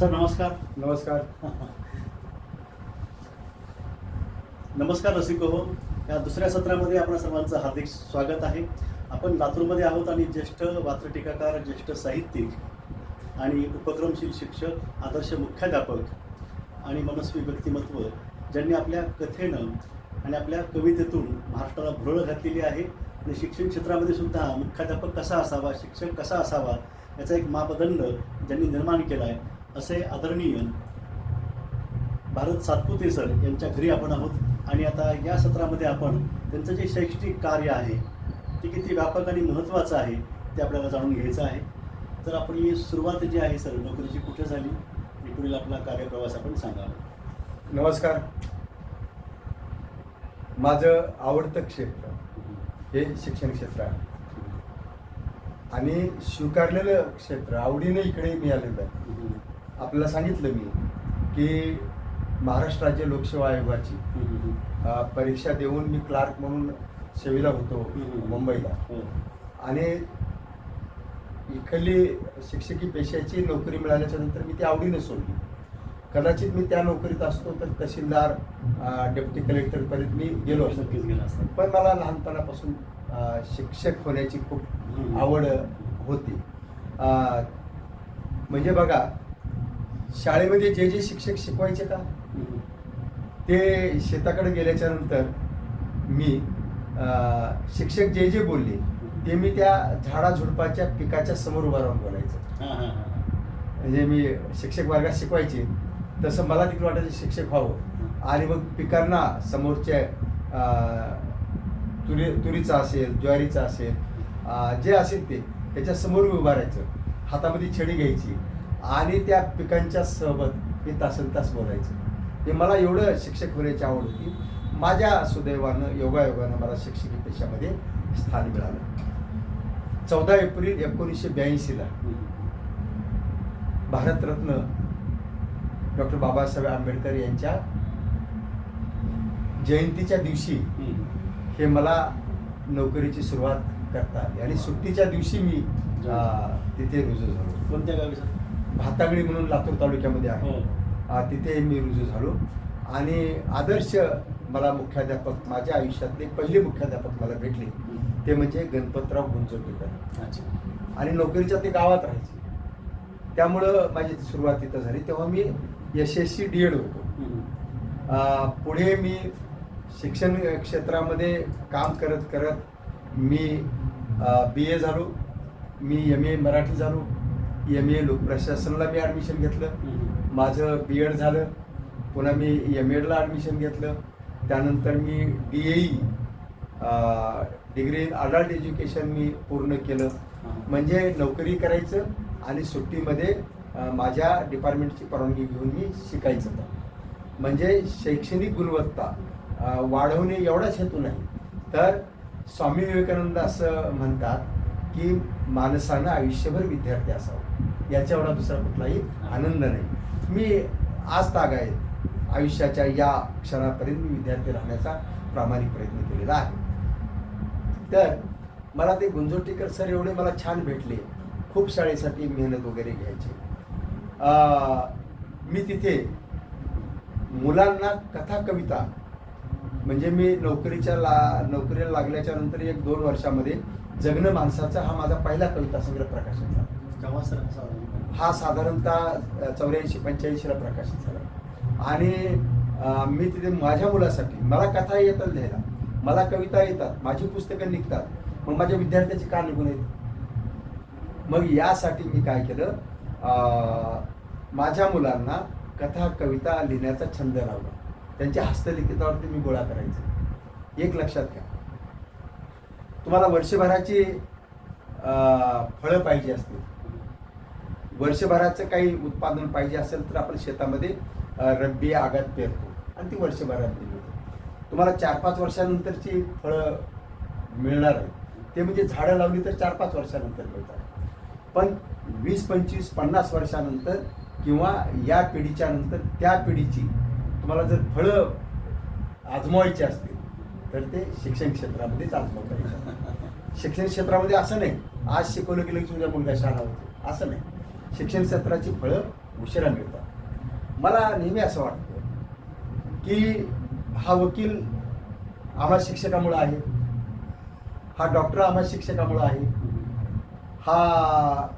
Sir नमस्कार. नमस्कार. नमस्कार रसिको हो. या दुसऱ्या सत्रामध्ये आपणा सर्वांचं हार्दिक स्वागत आहे. आपण लातूरमध्ये आहोत आणि ज्येष्ठ वात्रटिकाकार, ज्येष्ठ साहित्यिक आणि उपक्रमशील शिक्षक, आदर्श मुख्याध्यापक आणि मनस्वी व्यक्तिमत्व ज्यांनी आपल्या कथेनं आणि आपल्या कवितेतून महाराष्ट्राला भुरळ घातलेली आहे आणि शिक्षण क्षेत्रामध्ये सुद्धा मुख्याध्यापक कसा असावा, शिक्षक कसा असावा याचा एक मापदंड ज्यांनी निर्माण केला आहे असे आदरणीय भारत सातपुते सर यांच्या घरी आपण आहोत. आणि आता या सत्रामध्ये आपण त्यांचं जे शैक्षणिक कार्य आहे ते किती व्यापक आणि महत्त्वाचं आहे ते आपल्याला जाणून घ्यायचं आहे. तर आपली सुरुवात जी आहे सर नोकरीची कुठे झाली आणि पुढील आपला कार्यप्रवास आपण सांगावा. नमस्कार. माझं आवडतं क्षेत्र हे शिक्षण क्षेत्र आहे आणि स्वीकारलेलं क्षेत्र आवडीने इकडे मी आलेलं आहे. आपल्याला सांगितलं मी की महाराष्ट्र राज्य लोकसेवा आयोगाची परीक्षा देऊन मी क्लार्क म्हणून सेवेला होतो मुंबईला आणि इकडली शिक्षकी पेशाची नोकरी मिळाल्याच्या नंतर मी ती आवडीने सोडली. कदाचित मी त्या नोकरीत असतो तर तहसीलदार, डेप्युटी कलेक्टरपर्यंत मी गेलो असतो. पण मला लहानपणापासून शिक्षक होण्याची खूप आवड होती. म्हणजे बघा, शाळेमध्ये जे जे शिक्षक शिकवायचे का ते शेताकडे गेल्याच्या नंतर मी शिक्षक जे जे बोलले ते मी त्या झाडाझुडपाच्या पिकाच्या समोर उभा राहून बोलायचं. म्हणजे मी शिक्षक वर्गात शिकवायचे तसं मला देखील वाटायचं शिक्षक व्हावं आणि मग पिकांना समोरच्या तुरीचा असेल, ज्वारीचा असेल, जे असेल ते त्याच्या समोर उभा राहायचं, हातामध्ये छडी घ्यायची आणि त्या पिकांच्या सोबत मी तासनतास बोलायचं. हे मला एवढं शिक्षक होण्याची आवड होती. माझ्या सुदैवानं, योगायोगानं मला शिक्षकी पेशामध्ये स्थान मिळालं. 14 एप्रिल 1982 भारतरत्न डॉक्टर बाबासाहेब आंबेडकर यांच्या जयंतीच्या दिवशी हे मला नोकरीची सुरुवात करता आली आणि सुट्टीच्या दिवशी मी तिथे रुजू झालो. कोणत्या गावी सर? भातागळी म्हणून लातूर तालुक्यामध्ये आहे. तिथे मी रुजू झालो आणि आदर्श मला मुख्याध्यापक, माझ्या आयुष्यातले पहिले मुख्याध्यापक मला भेटले ते म्हणजे गणपतराव गुंजोटीकर आणि नोकरीच्या ते गावात राहायचे. त्यामुळं माझी सुरुवात तिथं झाली. तेव्हा मी यशस्वी DED होतो. पुढे मी शिक्षण क्षेत्रामध्ये काम करत करत मी BA झालो, मी MA मराठी झालो, MA लोकप्रशासनाला मी ॲडमिशन घेतलं, माझं BEd झालं, पुन्हा मी MAdला ॲडमिशन घेतलं. त्यानंतर मी DAE degree in adult education मी पूर्ण केलं. म्हणजे नोकरी करायचं आणि सुट्टीमध्ये माझ्या डिपार्टमेंटची परवानगी घेऊन मी शिकायचं. म्हणजे शैक्षणिक गुणवत्ता वाढवणे एवढाच हेतू नाही, तर स्वामी विवेकानंद असं म्हणतात की माणसानं आयुष्यभर विद्यार्थी असावं, याच्या एवढा दुसरा कुठलाही आनंद नाही. मी आज तागायत आयुष्याच्या या क्षणापर्यंत मी विद्यार्थी राहण्याचा प्रामाणिक प्रयत्न केलेला आहे. तर मला ते गुंजोटीकर सर एवढे मला छान भेटले, खूप शाळेसाठी मेहनत वगैरे घ्यायचे. मी तिथे मुलांना कथा कविता, म्हणजे मी नोकरीला लागल्याच्या नंतर 1-2 वर्षामध्ये जगणं माणसाचा हा माझा पहिला कविता संग्रह प्रकाशित झाला. हा साधारणतः 84-85ला प्रकाशित झाला. आणि मी तिथे माझ्या मुलासाठी, मला कथा येतात लिहायला, मला कविता येतात, माझी पुस्तकं निघतात, मग माझ्या विद्यार्थ्याची का निघून येत. मग यासाठी मी काय केलं, माझ्या मुलांना कथा कविता लिहिण्याचा छंद लावला. त्यांच्या हस्तलिखितावरती मी गोळा करायचं. एक लक्षात घ्या, तुम्हाला वर्षभराची फळं पाहिजे असतील, वर्षभराचं काही उत्पादन पाहिजे असेल तर आपण शेतामध्ये रब्बी आगात पेरतो आणि ती वर्षभरात दिली. तुम्हाला 4-5 वर्षानंतरची फळं मिळणार आहे, ते म्हणजे झाडं लावली तर 4-5 वर्षानंतर मिळतात. पण 20-25-50 वर्षानंतर किंवा या पिढीच्या नंतर त्या पिढीची तुम्हाला जर फळं आजमावायची असतील तर ते शिक्षण क्षेत्रामध्येच आजमावता येतात. शिक्षण क्षेत्रामध्ये असं नाही आज शिकवलं गेलं की तुझा मुलगा शाळा होतो, असं नाही. शिक्षण क्षेत्राची फळं उशिरा मिळतात. मला नेहमी असं वाटतं की हा वकील आम्हा शिक्षकामुळं आहे, हा डॉक्टर आम्हा शिक्षकामुळं आहे, हा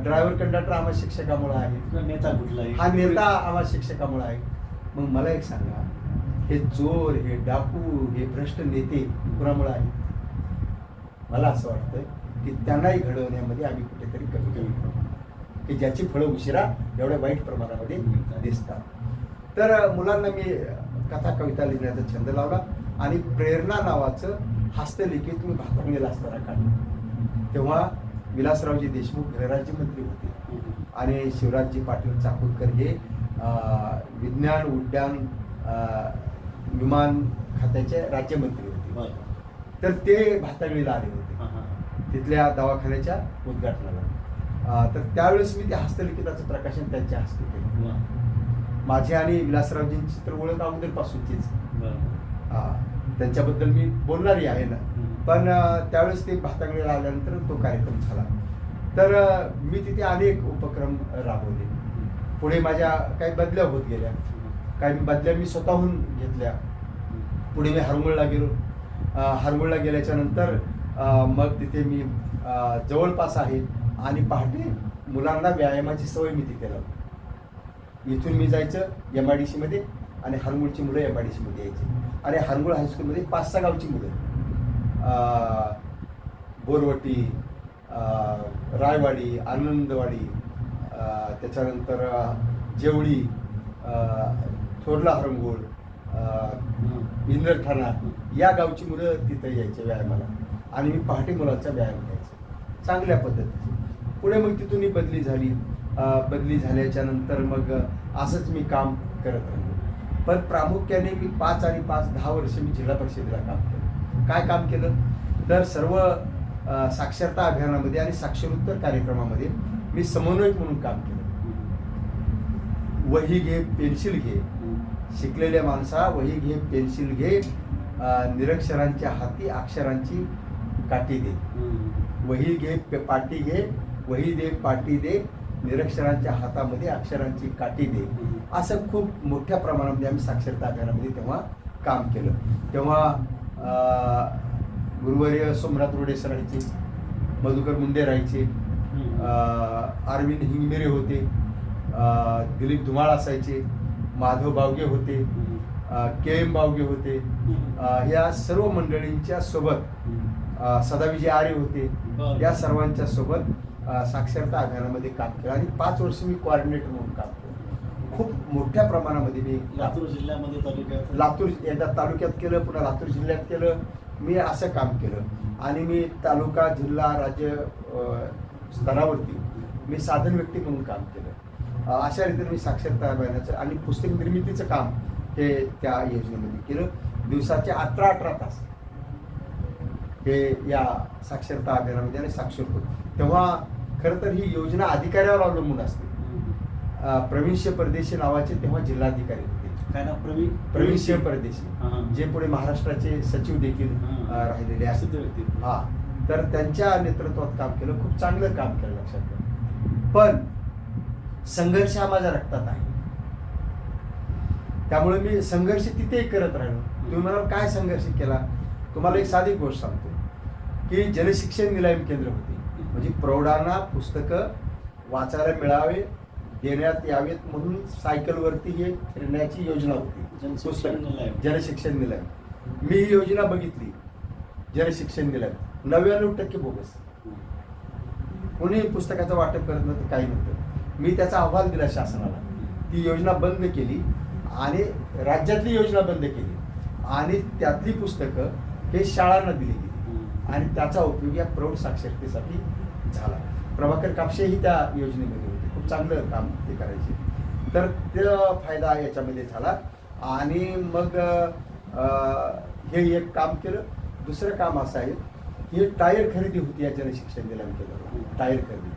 ड्रायव्हर कंडक्टर आम्हा शिक्षकामुळं आहे, नेता कुठलाही, हा नेता आम्हा शिक्षकामुळं आहे. मग मला एक सांगा, हे चोर, हे डाकू, हे भ्रष्ट नेते कुणामुळं आहे? मला असं वाटतं की त्यांनाही घडवण्यामध्ये आम्ही कुठेतरी कमी पडतो की ज्याची फळं उशिरा एवढ्या वाईट प्रमाणामध्ये दिसतात. तर मुलांना मी कथा कविता लिहिण्याचा छंद लावला आणि प्रेरणा नावाचं हस्तलिखित मी भातंगलेला असताना काढलं. तेव्हा विलासरावजी देशमुख गृहराज्यमंत्री होते आणि शिवराजजी पाटील चाकूरकर हे विज्ञान उड्डाण विमान खात्याचे राज्यमंत्री होते. तर ते भातंगलीला आले होते तिथल्या दवाखान्याच्या उद्घाटनाला. तर त्यावेळेस मी त्या हस्तलिखिताचं प्रकाशन त्यांच्या हस्ते केलं. माझी आणि विलासरावजींची तर ओळख अगोदरपासूनचीच, त्यांच्याबद्दल मी बोलणारही आहे ना. पण त्यावेळेस ते भातंगलीला आल्यानंतर तो कार्यक्रम झाला. तर मी तिथे अनेक उपक्रम राबवले. पुढे माझ्या काही बदल्या होत गेल्या, काही बदल्या मी स्वतःहून घेतल्या. पुढे मी हरमुळला गेलो. हरमुळला गेल्याच्या नंतर मग तिथे मी जवळपास आहे आणि पहाटे मुलांना व्यायामाची सवय मी तिथे लावली. इथून मी जायचं MIDC मध्ये आणि हरमुळची मुलं MIDC मध्ये यायची आणि हरमुळ हायस्कूलमध्ये 5-6 गावची मुलं, बोरवटी, रायवाडी, आनंदवाडी, त्याच्यानंतर जेवळी, थोरला हरंगोळ, इंद्रठाणा या गावची मुलं तिथं यायचे व्यायामाला आणि मी पहाटे मुलांचा व्यायाम घ्यायचा चांगल्या पद्धतीने. पुढे मग तिथून बदली झाली. बदली झाल्याच्या नंतर मग असंच मी काम करत राहिलो. पण प्रामुख्याने मी 5 आणि 5-10 वर्ष मी जिल्हा परिषदेला काम केलं. काय काम केलं तर सर्व साक्षरता अभियानामध्ये आणि साक्षरोत्तर कार्यक्रमामध्ये मी समन्वयक म्हणून काम केलं. वही घे, पेन्सिल घे, शिकलेल्या माणसा वही घे, पेन्सिल घे, निरक्षरांच्या हाती अक्षरांची काठी दे. वही घे, पाटी घे, वही दे, पाटी दे, निरक्षरांच्या हातामध्ये अक्षरांची काठी दे. असं खूप मोठ्या प्रमाणामध्ये आम्ही साक्षरता अभियानामध्ये तेव्हा काम केलं. तेव्हा गुरुवर्य सोमनाथ रोडे सर राहायचे, मधुकर मुंडे राहायचे, अरविंद हिंगमिरे होते, दिलीप धुमाळ असायचे, माधव बावगे होते, KM बावगे होते. या सर्व मंडळींच्या सोबत सदाविजय आरे होते. या सर्वांच्या सोबत साक्षरता अभियानामध्ये काम केलं आणि 5 वर्ष मी कोऑर्डिनेटर म्हणून काम केलं. खूप मोठ्या प्रमाणामध्ये मी लातूर जिल्ह्यामध्ये, तालुक्यात, लातूर एकदा तालुक्यात केलं, पुन्हा लातूर जिल्ह्यात केलं. मी असं काम केलं आणि मी तालुका, जिल्हा, राज्य स्तरावरती मी साधन व्यक्ती म्हणून काम केलं. अशा रीतीने मी साक्षरता अभियानाचं आणि पुस्तक निर्मितीचं काम हे त्या योजनेमध्ये केलं. दिवसाचे 18 तास हे या साक्षरता अभियानामध्ये आणि साक्षर होतं. तेव्हा खरं तर ही योजना अधिकाऱ्यावर अवलंबून असते. प्रवीण सिंह परदेशी नावाचे तेव्हा जिल्हाधिकारी होते. काय नाव? प्रवीण सिंह परदेशी, जे पुढे महाराष्ट्राचे सचिव देखील राहिलेले असते. तर त्यांच्या नेतृत्वात काम केलं. खूप चांगलं काम केलं, लक्षात घ्या. पण संघर्ष हा माझ्या रक्तात आहे. त्यामुळे मी संघर्ष तिथेही करत राहिलो. तुम्ही म्हणाल काय संघर्ष केला? तुम्हाला एक साधी गोष्ट सांगतो की जनशिक्षण निलाम केंद्र होते. म्हणजे प्रौढांना पुस्तकं वाचायला मिळावे, देण्यात यावेत म्हणून सायकलवरती हे फिरण्याची योजना होती. जनशिक्षण निलाम. मी ही योजना बघितली. जनशिक्षण निलाम 99% बोगस. कोणी पुस्तकाचं वाटप करत नव्हतं, काही नव्हतं. मी त्याचा अहवाल दिला शासनाला. ती योजना बंद केली आणि राज्यातली योजना बंद केली आणि त्यातली पुस्तकं हे शाळांना दिली गेली आणि त्याचा उपयोग या प्रौढ साक्षरतेसाठी झाला. प्रभाकर कापशेही त्या योजनेमध्ये होते. खूप चांगलं काम ते करायचे. तर ते फायदा याच्यामध्ये झाला आणि मग हे एक काम केलं. दुसरं काम असं आहे की टायर खरेदी होती या जनशिक्षण निलाम केंद्रावर. टायर खरेदी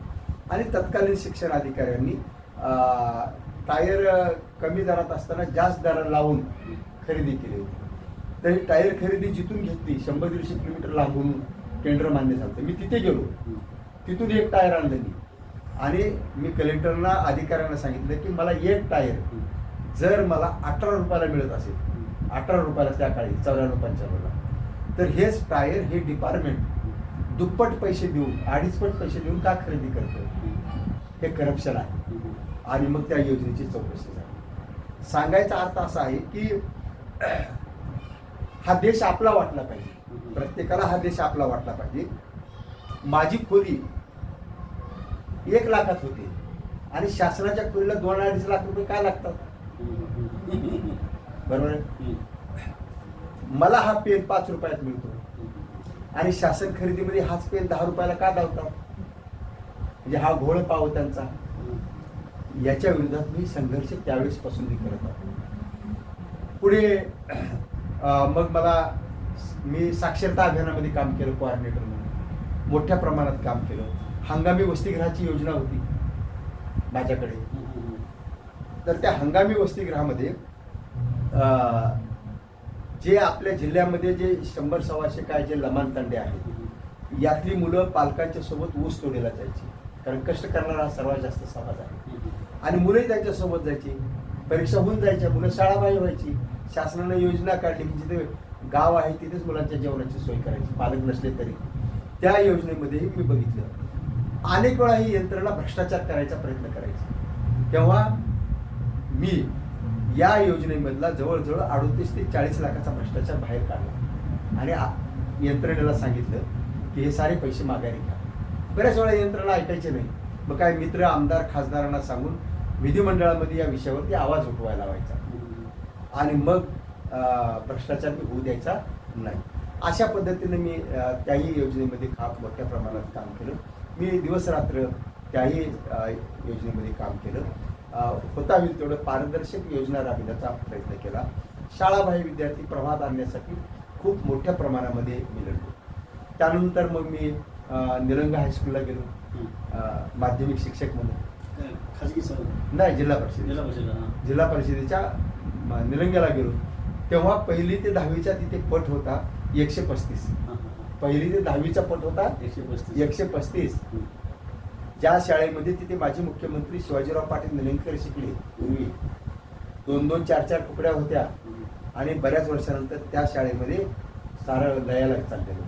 आणि तत्कालीन शिक्षण अधिकाऱ्यांनी टायर कमी दरात असताना जास्त दरात लावून खरेदी केली होती. तर ही टायर खरेदी जिथून घेतली 100-150 किलोमीटर लांबून टेंडर मान्य झालं. मी तिथे गेलो. तिथून एक टायर आणलं मी आणि मी कलेक्टरना अधिकाऱ्यांना सांगितलं की मला एक टायर जर मला 18 रुपयाला मिळत असेल, 18 रुपयाला त्या काळी 94-95ला, तर हेच टायर हे डिपार्टमेंट दुप्पट पैसे देऊन, 2.5 पैसे देऊन का खरेदी करतं? हे करप्शन आहे. आणि मग त्या योजनेची चौकशी झाली. सांगायचा अर्थ असा आहे की हा देश आपला वाटला पाहिजे, प्रत्येकाला हा देश आपला वाटला पाहिजे. माझी खोली 1 लाखात होती आणि शासनाच्या खोलीला 2-2.5 लाख रुपये काय लागतात? बरोबर आहे. मला हा पेन 5 रुपयात मिळतो आणि शासन खरेदीमध्ये हाच पेन 10 रुपयाला का धावतात? म्हणजे हा घोळ पाव त्यांचा. याच्या विरोधात मी संघर्ष त्यावेळेसपासून मी करत आहे. पुढे मग मी साक्षरता अभियानामध्ये काम केलं, कोऑर्डिनेटर म्हणून मोठ्या प्रमाणात काम केलं. हंगामी वसतिगृहाची योजना होती माझ्याकडे. तर त्या हंगामी वसतिगृहामध्ये जे आपल्या जिल्ह्यामध्ये जे 100-125 काय जे लमाण तांडे आहेत, यातली मुलं पालकांच्या सोबत ऊस तोडीला जायची, कारण कष्ट करणारा हा सर्वात जास्त समाज आहे. आणि मुलंही त्यांच्यासोबत जायची, परीक्षा होऊन जायच्या, मुलं शाळाबाह्य व्हायची. शासनाने योजना काढली की जिथे गाव आहे तिथेच मुलांच्या जेवणाची सोय करायची, पालक नसले तरी. त्या योजनेमध्येही मी बघितलं अनेक वेळा ही यंत्रणा भ्रष्टाचार करायचा प्रयत्न करायची. तेव्हा मी या योजनेमधला जवळजवळ 38 ते 40 लाखाचा भ्रष्टाचार बाहेर काढला आणि यंत्रणेला सांगितलं की हे सारे पैसे माघारी घ्या. बऱ्याच वेळा यंत्रणा ऐकायचे नाही. मग काय मित्र, आमदार, खासदारांना सांगून विधिमंडळामध्ये या विषयावरती आवाज उठवायला लावायचा आणि मग भ्रष्टाचार मी होऊ द्यायचा नाही. अशा पद्धतीने मी त्याही योजनेमध्ये मोठ्या प्रमाणात काम केलं. मी दिवसरात्र त्याही योजनेमध्ये काम केलं. होता होईल तेवढं पारदर्शक योजना राबविण्याचा प्रयत्न केला. शाळाबाह्य विद्यार्थी प्रवाहात आणण्यासाठी खूप मोठ्या प्रमाणामध्ये मी लढलो. त्यानंतर मग मी निलंगा हायस्कूलला गेलो माध्यमिक शिक्षक म्हणून. खाजगी सर नाही, जिल्हा परिषदेच्या निलंग्याला गेलो. तेव्हा 1ली ते 10वीचा तिथे पट होता 135. 1ली ते 10वीचा पट होता 135. ज्या शाळेमध्ये तिथे माजी मुख्यमंत्री शिवाजीराव पाटील निलंगेकर शिकले पूर्वी, 2-2, 4-4 तुकड्या होत्या आणि बऱ्याच वर्षानंतर त्या शाळेमध्ये सारं लयाला चाललेलं.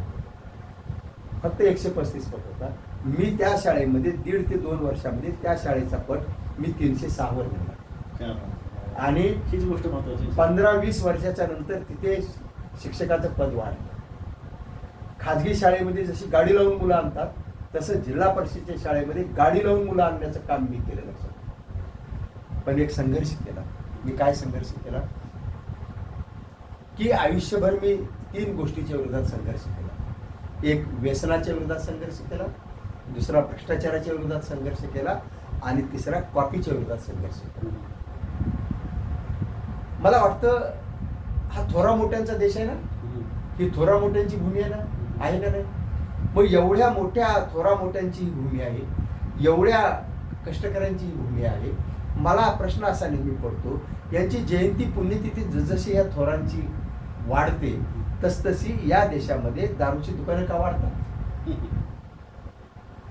फक्त 135 पट होता. मी त्या शाळेमध्ये 1.5 ते 2 वर्षामध्ये त्या शाळेचा पट मी 306 वर नेला. आणि हीच गोष्ट महत्वाची. 15-20 वर्षाच्या नंतर तिथे शिक्षकाचं पद वाढलं. खाजगी शाळेमध्ये जशी गाडी लावून मुलं आणतात, तसं जिल्हा परिषदेच्या शाळेमध्ये गाडी लावून मुलं आणण्याचं काम मी केलं. लक्षात. पण एक संघर्ष केला. मी काय संघर्ष केला की आयुष्यभर मी 3 गोष्टीच्या विरोधात संघर्ष केला. एक व्यसनाच्या विरोधात संघर्ष केला, दुसरा भ्रष्टाचाराच्या विरोधात संघर्ष केला आणि तिसरा कॉपीच्या विरोधात संघर्ष केला. मला वाटतं हा थोरा मोठ्यांचा देश आहे ना, ही थोरा मोठ्यांची भूमी आहे ना, आहे का नाही? मग एवढ्या मोठ्या थोरा मोठ्यांची ही भूमी आहे, एवढ्या कष्टकऱ्यांची ही भूमी आहे. मला प्रश्न असा नेहमी पडतो, यांची जयंती पुण्यतिथी जसजशी या थोरांची वाढते तसतशी या देशामध्ये दारूची दुकानं का वाढतात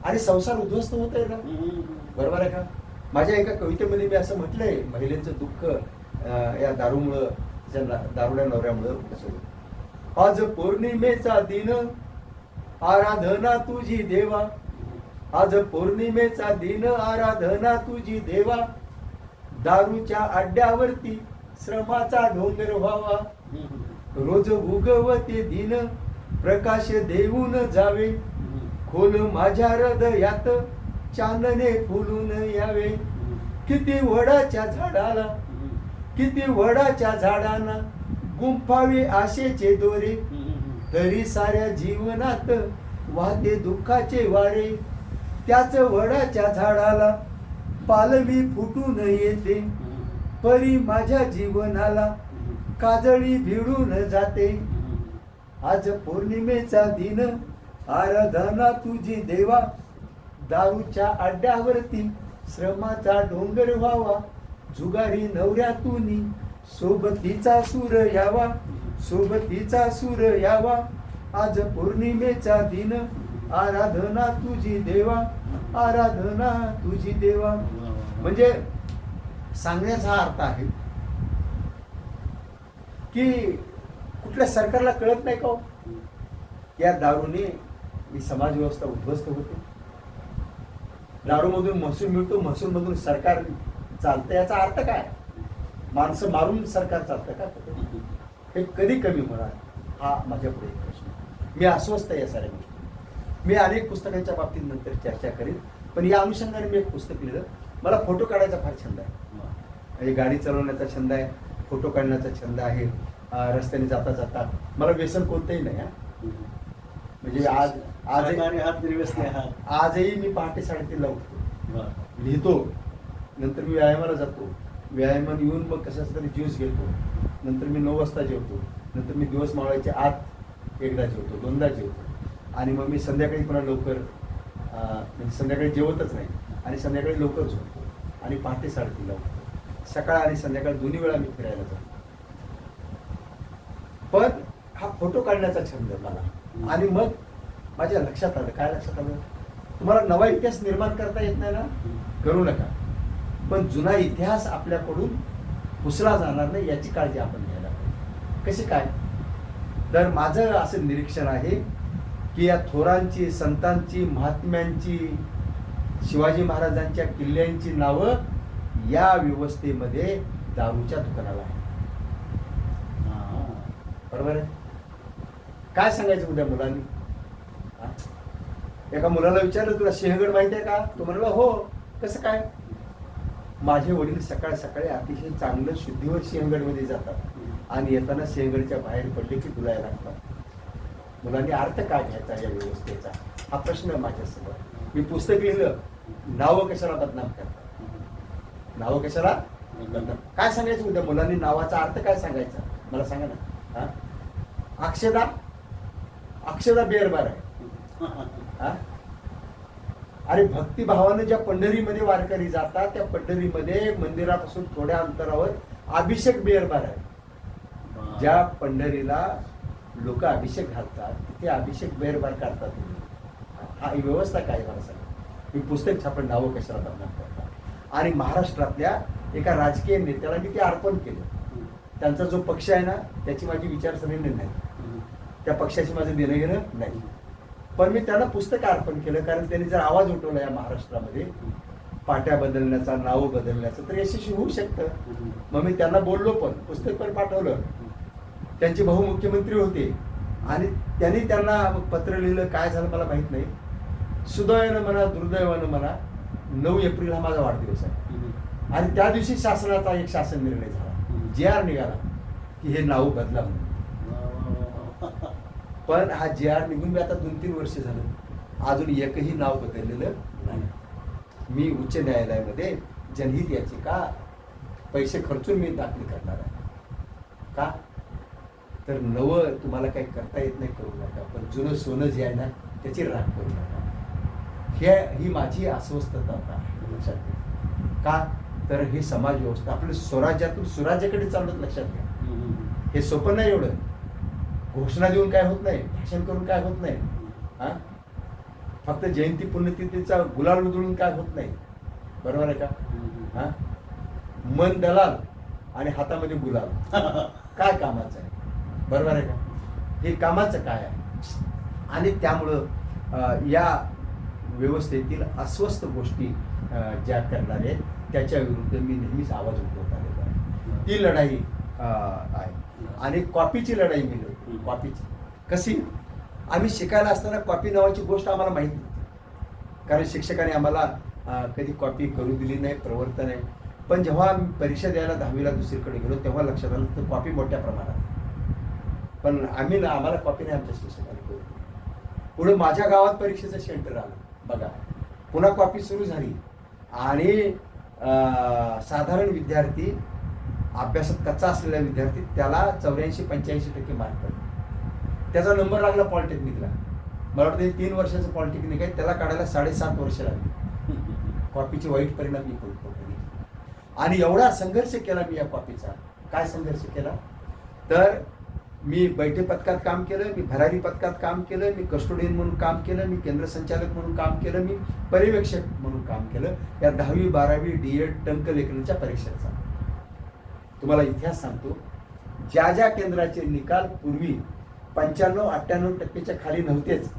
आणि संसार उद्ध्वस्त होत आहे ना. बरोबर आहे का? माझ्या एका कवितेमध्ये मी असं म्हटलंय, महिलेचं दुःख या दारूमुळं, तिच्या दारुड्या नवऱ्यामुळं असं. आज पौर्णिमेचा दिन आराधना तुझी देवा, आज पौर्णिमेचा दिन आराधना तुझी देवा, दारूच्या अड्ड्यावरती श्रमाचा डोंगर व्हावा, रोज उगवते दिन प्रकाश देऊन जावे, खोल माझ्या हृदयात चांदणे फुलून यावे. किती वडाच्या झाडाला, किती वडाच्या झाडांना गुंफावे आशेचे दोरे, तरी साऱ्या जीवनात वाहते दुःखाचे वारे. त्याच वडाच्या झाडाला पालवी फुटून येते, परी माझ्या जीवनाला काजळी भिडून जाते. आज पौर्णिमेचा दिन आराधना तुझी देवा, दारूच्या अड्ड्यावरती श्रमाचा डोंगर व्हावा, जुगारी नवऱ्यातूनी सोबतीचा सूर यावा, सोबतीचा सूर यावा. आज पौर्णिमेचा दिन आराधना तुझी देवा, आराधना तुझी देवा. म्हणजे सांगण्याचा हा अर्थ आहे की कुठल्या सरकारला कळत नाही का हो? या दारूने ही समाज व्यवस्था उद्ध्वस्त होते. दारूमधून महसूल मिळतो, महसूलमधून सरकार चालतं. याचा अर्थ काय? माणसं मारून सरकार चालतं का? हे कधी कमी होणार हा माझ्या पुढे एक प्रश्न. मी अस्वस्थ आहे या साऱ्या गोष्टी. मी अनेक पुस्तकांच्या बाबतीत नंतर चर्चा करेन, पण या अनुषंगाने मी एक पुस्तक लिहिलं. मला फोटो काढायचा फार छंद आहे. म्हणजे गाडी चालवण्याचा छंद आहे, फोटो काढण्याचा छंद आहे. रस्त्याने जाता जाता मला व्यसन कोणतंही नाही. म्हणजे आजही मी पहाटे 3:30ला उठतो, लिहितो, नंतर मी व्यायामाला जातो, व्यायामाला येऊन मग कशाच तरी ज्यूस घेतो, नंतर मी 9 वाजता जेवतो, नंतर मी दिवस मावळायच्या आत एकदा जेवतो, 2दा जेवतो, आणि मग मी संध्याकाळी पुन्हा लवकर म्हणजे संध्याकाळी जेवतच नाही, आणि संध्याकाळी लवकर झोपतो, आणि पहाटे 3:30ला उठतो. सकाळ आणि संध्याकाळ दोन्ही वेळा मी फिरायला जातो. पण हा फोटो काढण्याचा छंद मला. आणि मग माझ्या लक्षात आलं, काय लक्षात आलं? तुम्हाला नवा इतिहास निर्माण करता येत नाही ना, करू नका, पण जुना इतिहास आपल्याकडून पुसला जाणार नाही याची काळजी आपण घ्यायला पाहिजे. कशी काय? तर माझं असं निरीक्षण आहे की या थोरांची, संतांची, महात्म्यांची, शिवाजी महाराजांच्या किल्ल्यांची नावं या व्यवस्थेमध्ये दारूच्या दुकानाला आहे. बरोबर आहे? काय सांगायचं उद्या मुलांनी? एका मुलाला विचारलं, तुला सिंहगड माहिती आहे का? तो म्हणाला हो. कसं काय? माझे वडील सकाळ सकाळी अतिशय चांगलं शुद्धीवर सिंहगडमध्ये जातात आणि येताना सिंहगडच्या बाहेर पडले की तुला लागतात. मुलांनी अर्थ काय घ्यायचा या व्यवस्थेचा हा प्रश्न माझ्यासमोर. मी पुस्तक लिहिलं, नावं कशाला बदनाम करतात? नावं कशाला बदनाम? काय सांगायचं उद्या मुलांनी? नावाचा अर्थ काय सांगायचा मला सांगा ना. अक्षदा बेरबार आहे. अरे भक्तिभावानं ज्या पंढरीमध्ये वारकरी जातात त्या पंढरीमध्ये मंदिरापासून थोड्या अंतरावर अभिषेक बेरबार आहे. ज्या पंढरीला लोक अभिषेक घालतात तिथे अभिषेक बेरबार करतात. हा ही व्यवस्था काय मला सांगा. मी पुस्तक छापण, नावं कशाला बदनाम करतात. आणि महाराष्ट्रातल्या एका राजकीय नेत्याला मी ते अर्पण केलं. त्यांचा जो पक्ष आहे ना त्याची माझी विचारसरणी नाही, त्या पक्षाशी माझं देणं घेणं नाही, पण मी त्यांना पुस्तक अर्पण केलं कारण त्यांनी जर आवाज उठवला या महाराष्ट्रामध्ये पाट्या बदलण्याचा, नावं बदलण्याचं, तर यशस्वी होऊ शकतं. मग मी त्यांना बोललो, पण पुस्तक पण पाठवलं. त्यांचे भाऊ मुख्यमंत्री होते आणि त्यांनी त्यांना पत्र लिहिलं. काय झालं मला माहित नाही. सुदैवानं म्हणा दुर्दैवानं म्हणा 9 एप्रिल हा माझा वाढदिवस आहे आणि त्या दिवशी शासनाचा एक शासन निर्णय झाला, JR निघाला की हे नाव बदला म्हणून. पण हा JR निघून मी आता 2-3 वर्ष झालं, अजून एकही नाव बदललेलं नाही. मी उच्च न्यायालयामध्ये जनहित याचिका पैसे खर्चून मी दाखल करणार आहे. का? तर नवं तुम्हाला काही करता येत नाही, करू नका, पण जुनं सोनं जे आहे ना त्याची राख करू नका. ही माझी अस्वस्थता आहे लक्षात घ्या. का? तर ही समाज व्यवस्था आपल्या स्वराज्यातून सुराज्याकडे चालत, लक्षात घ्या. हे सोपं नाही. एवढं घोषणा देऊन काय होत नाही, भाषण करून काय होत नाही, फक्त जयंती पुण्यतिथीचा गुलाल उधळून काय होत नाही. बरोबर आहे का? मन दलाल आणि हातामध्ये गुलाल काय कामाचं आहे? बरोबर आहे का? हे कामाचं काय आहे? आणि त्यामुळं या व्यवस्थेतील अस्वस्थ गोष्टी ज्या करणार आहेत त्याच्या विरुद्ध मी नेहमीच आवाज उठवत आलेलो आहे. ती लढाई आहे. आणि कॉपीची लढाई मी लढतो. कॉपीची कशी? आम्ही शिकायला असताना कॉपी नावाची गोष्ट आम्हाला माहीत नव्हती, कारण शिक्षकाने आम्हाला कधी कॉपी करू दिली नाही, प्रवर्तन नाही. पण जेव्हा परीक्षा द्यायला 10वीला दुसरीकडे गेलो तेव्हा लक्षात आलं तर कॉपी मोठ्या प्रमाणात. पण आम्हाला कॉपी नाही आमच्या शिक्षकाने करू. पुढे माझ्या गावात परीक्षेचं सेंटर आलं बघा, पुन्हा कॉपी सुरू झाली आणि साधारण विद्यार्थी, अभ्यासात कच्चा असलेला विद्यार्थी, त्याला 84-85% मार्क पडले. त्याचा नंबर लागला पॉलिटेक्निकला. मला वाटतं 3 वर्षाचं पॉलिटेक्निक आहे, त्याला काढायला 7.5 वर्ष लागली. कॉपीचे वाईट परिणाम मी करतो. आणि एवढा संघर्ष केला मी या कॉपीचा. काय संघर्ष केला? तर मी बैठे पथकात काम केलं, मी भरारी पथकात काम केलं, मी कस्टोडियन म्हणून काम केलं, मी केंद्र संचालक म्हणून काम केलं, मी पर्यवेक्षक म्हणून काम केलं. या 10वी 12वी D.Ed टंकलेखनाच्या परीक्षेचा तुम्हाला इतिहास सांगतो. ज्या ज्या केंद्राचे निकाल पूर्वी 95-98% खाली नव्हतेच,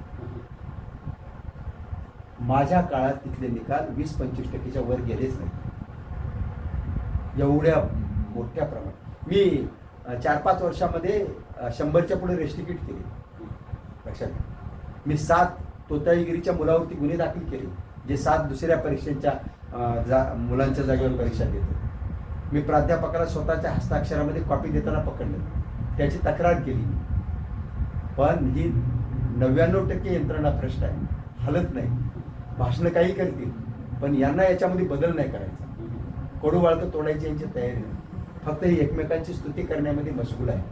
माझ्या काळात तिथले निकाल 20-25% वर गेलेच नाही. एवढ्या मोठ्या प्रमाणात मी 4-5 वर्षामध्ये 100च्या पुढे रेस तिकीट केली. लक्षात घ्या. मी 7 तोताईगिरीच्या मुलावरती गुन्हे दाखल केले, जे 7 दुसऱ्या परीक्षांच्या मुलांच्या जागेवर परीक्षा देतो. मी प्राध्यापकाला स्वतःच्या हस्ताक्षरामध्ये कॉपी देताना पकडलं, त्याची तक्रार केली. पण ही 99% यंत्रणा भ्रष्ट आहे, हलत नाही. भाषणं काही करतील, पण यांना याच्यामध्ये बदल नाही करायचा. कडू बाळकं तोडायची यांची तयारी नाही, फक्त ही एकमेकांची स्तुती करण्यामध्ये मशगूल आहे.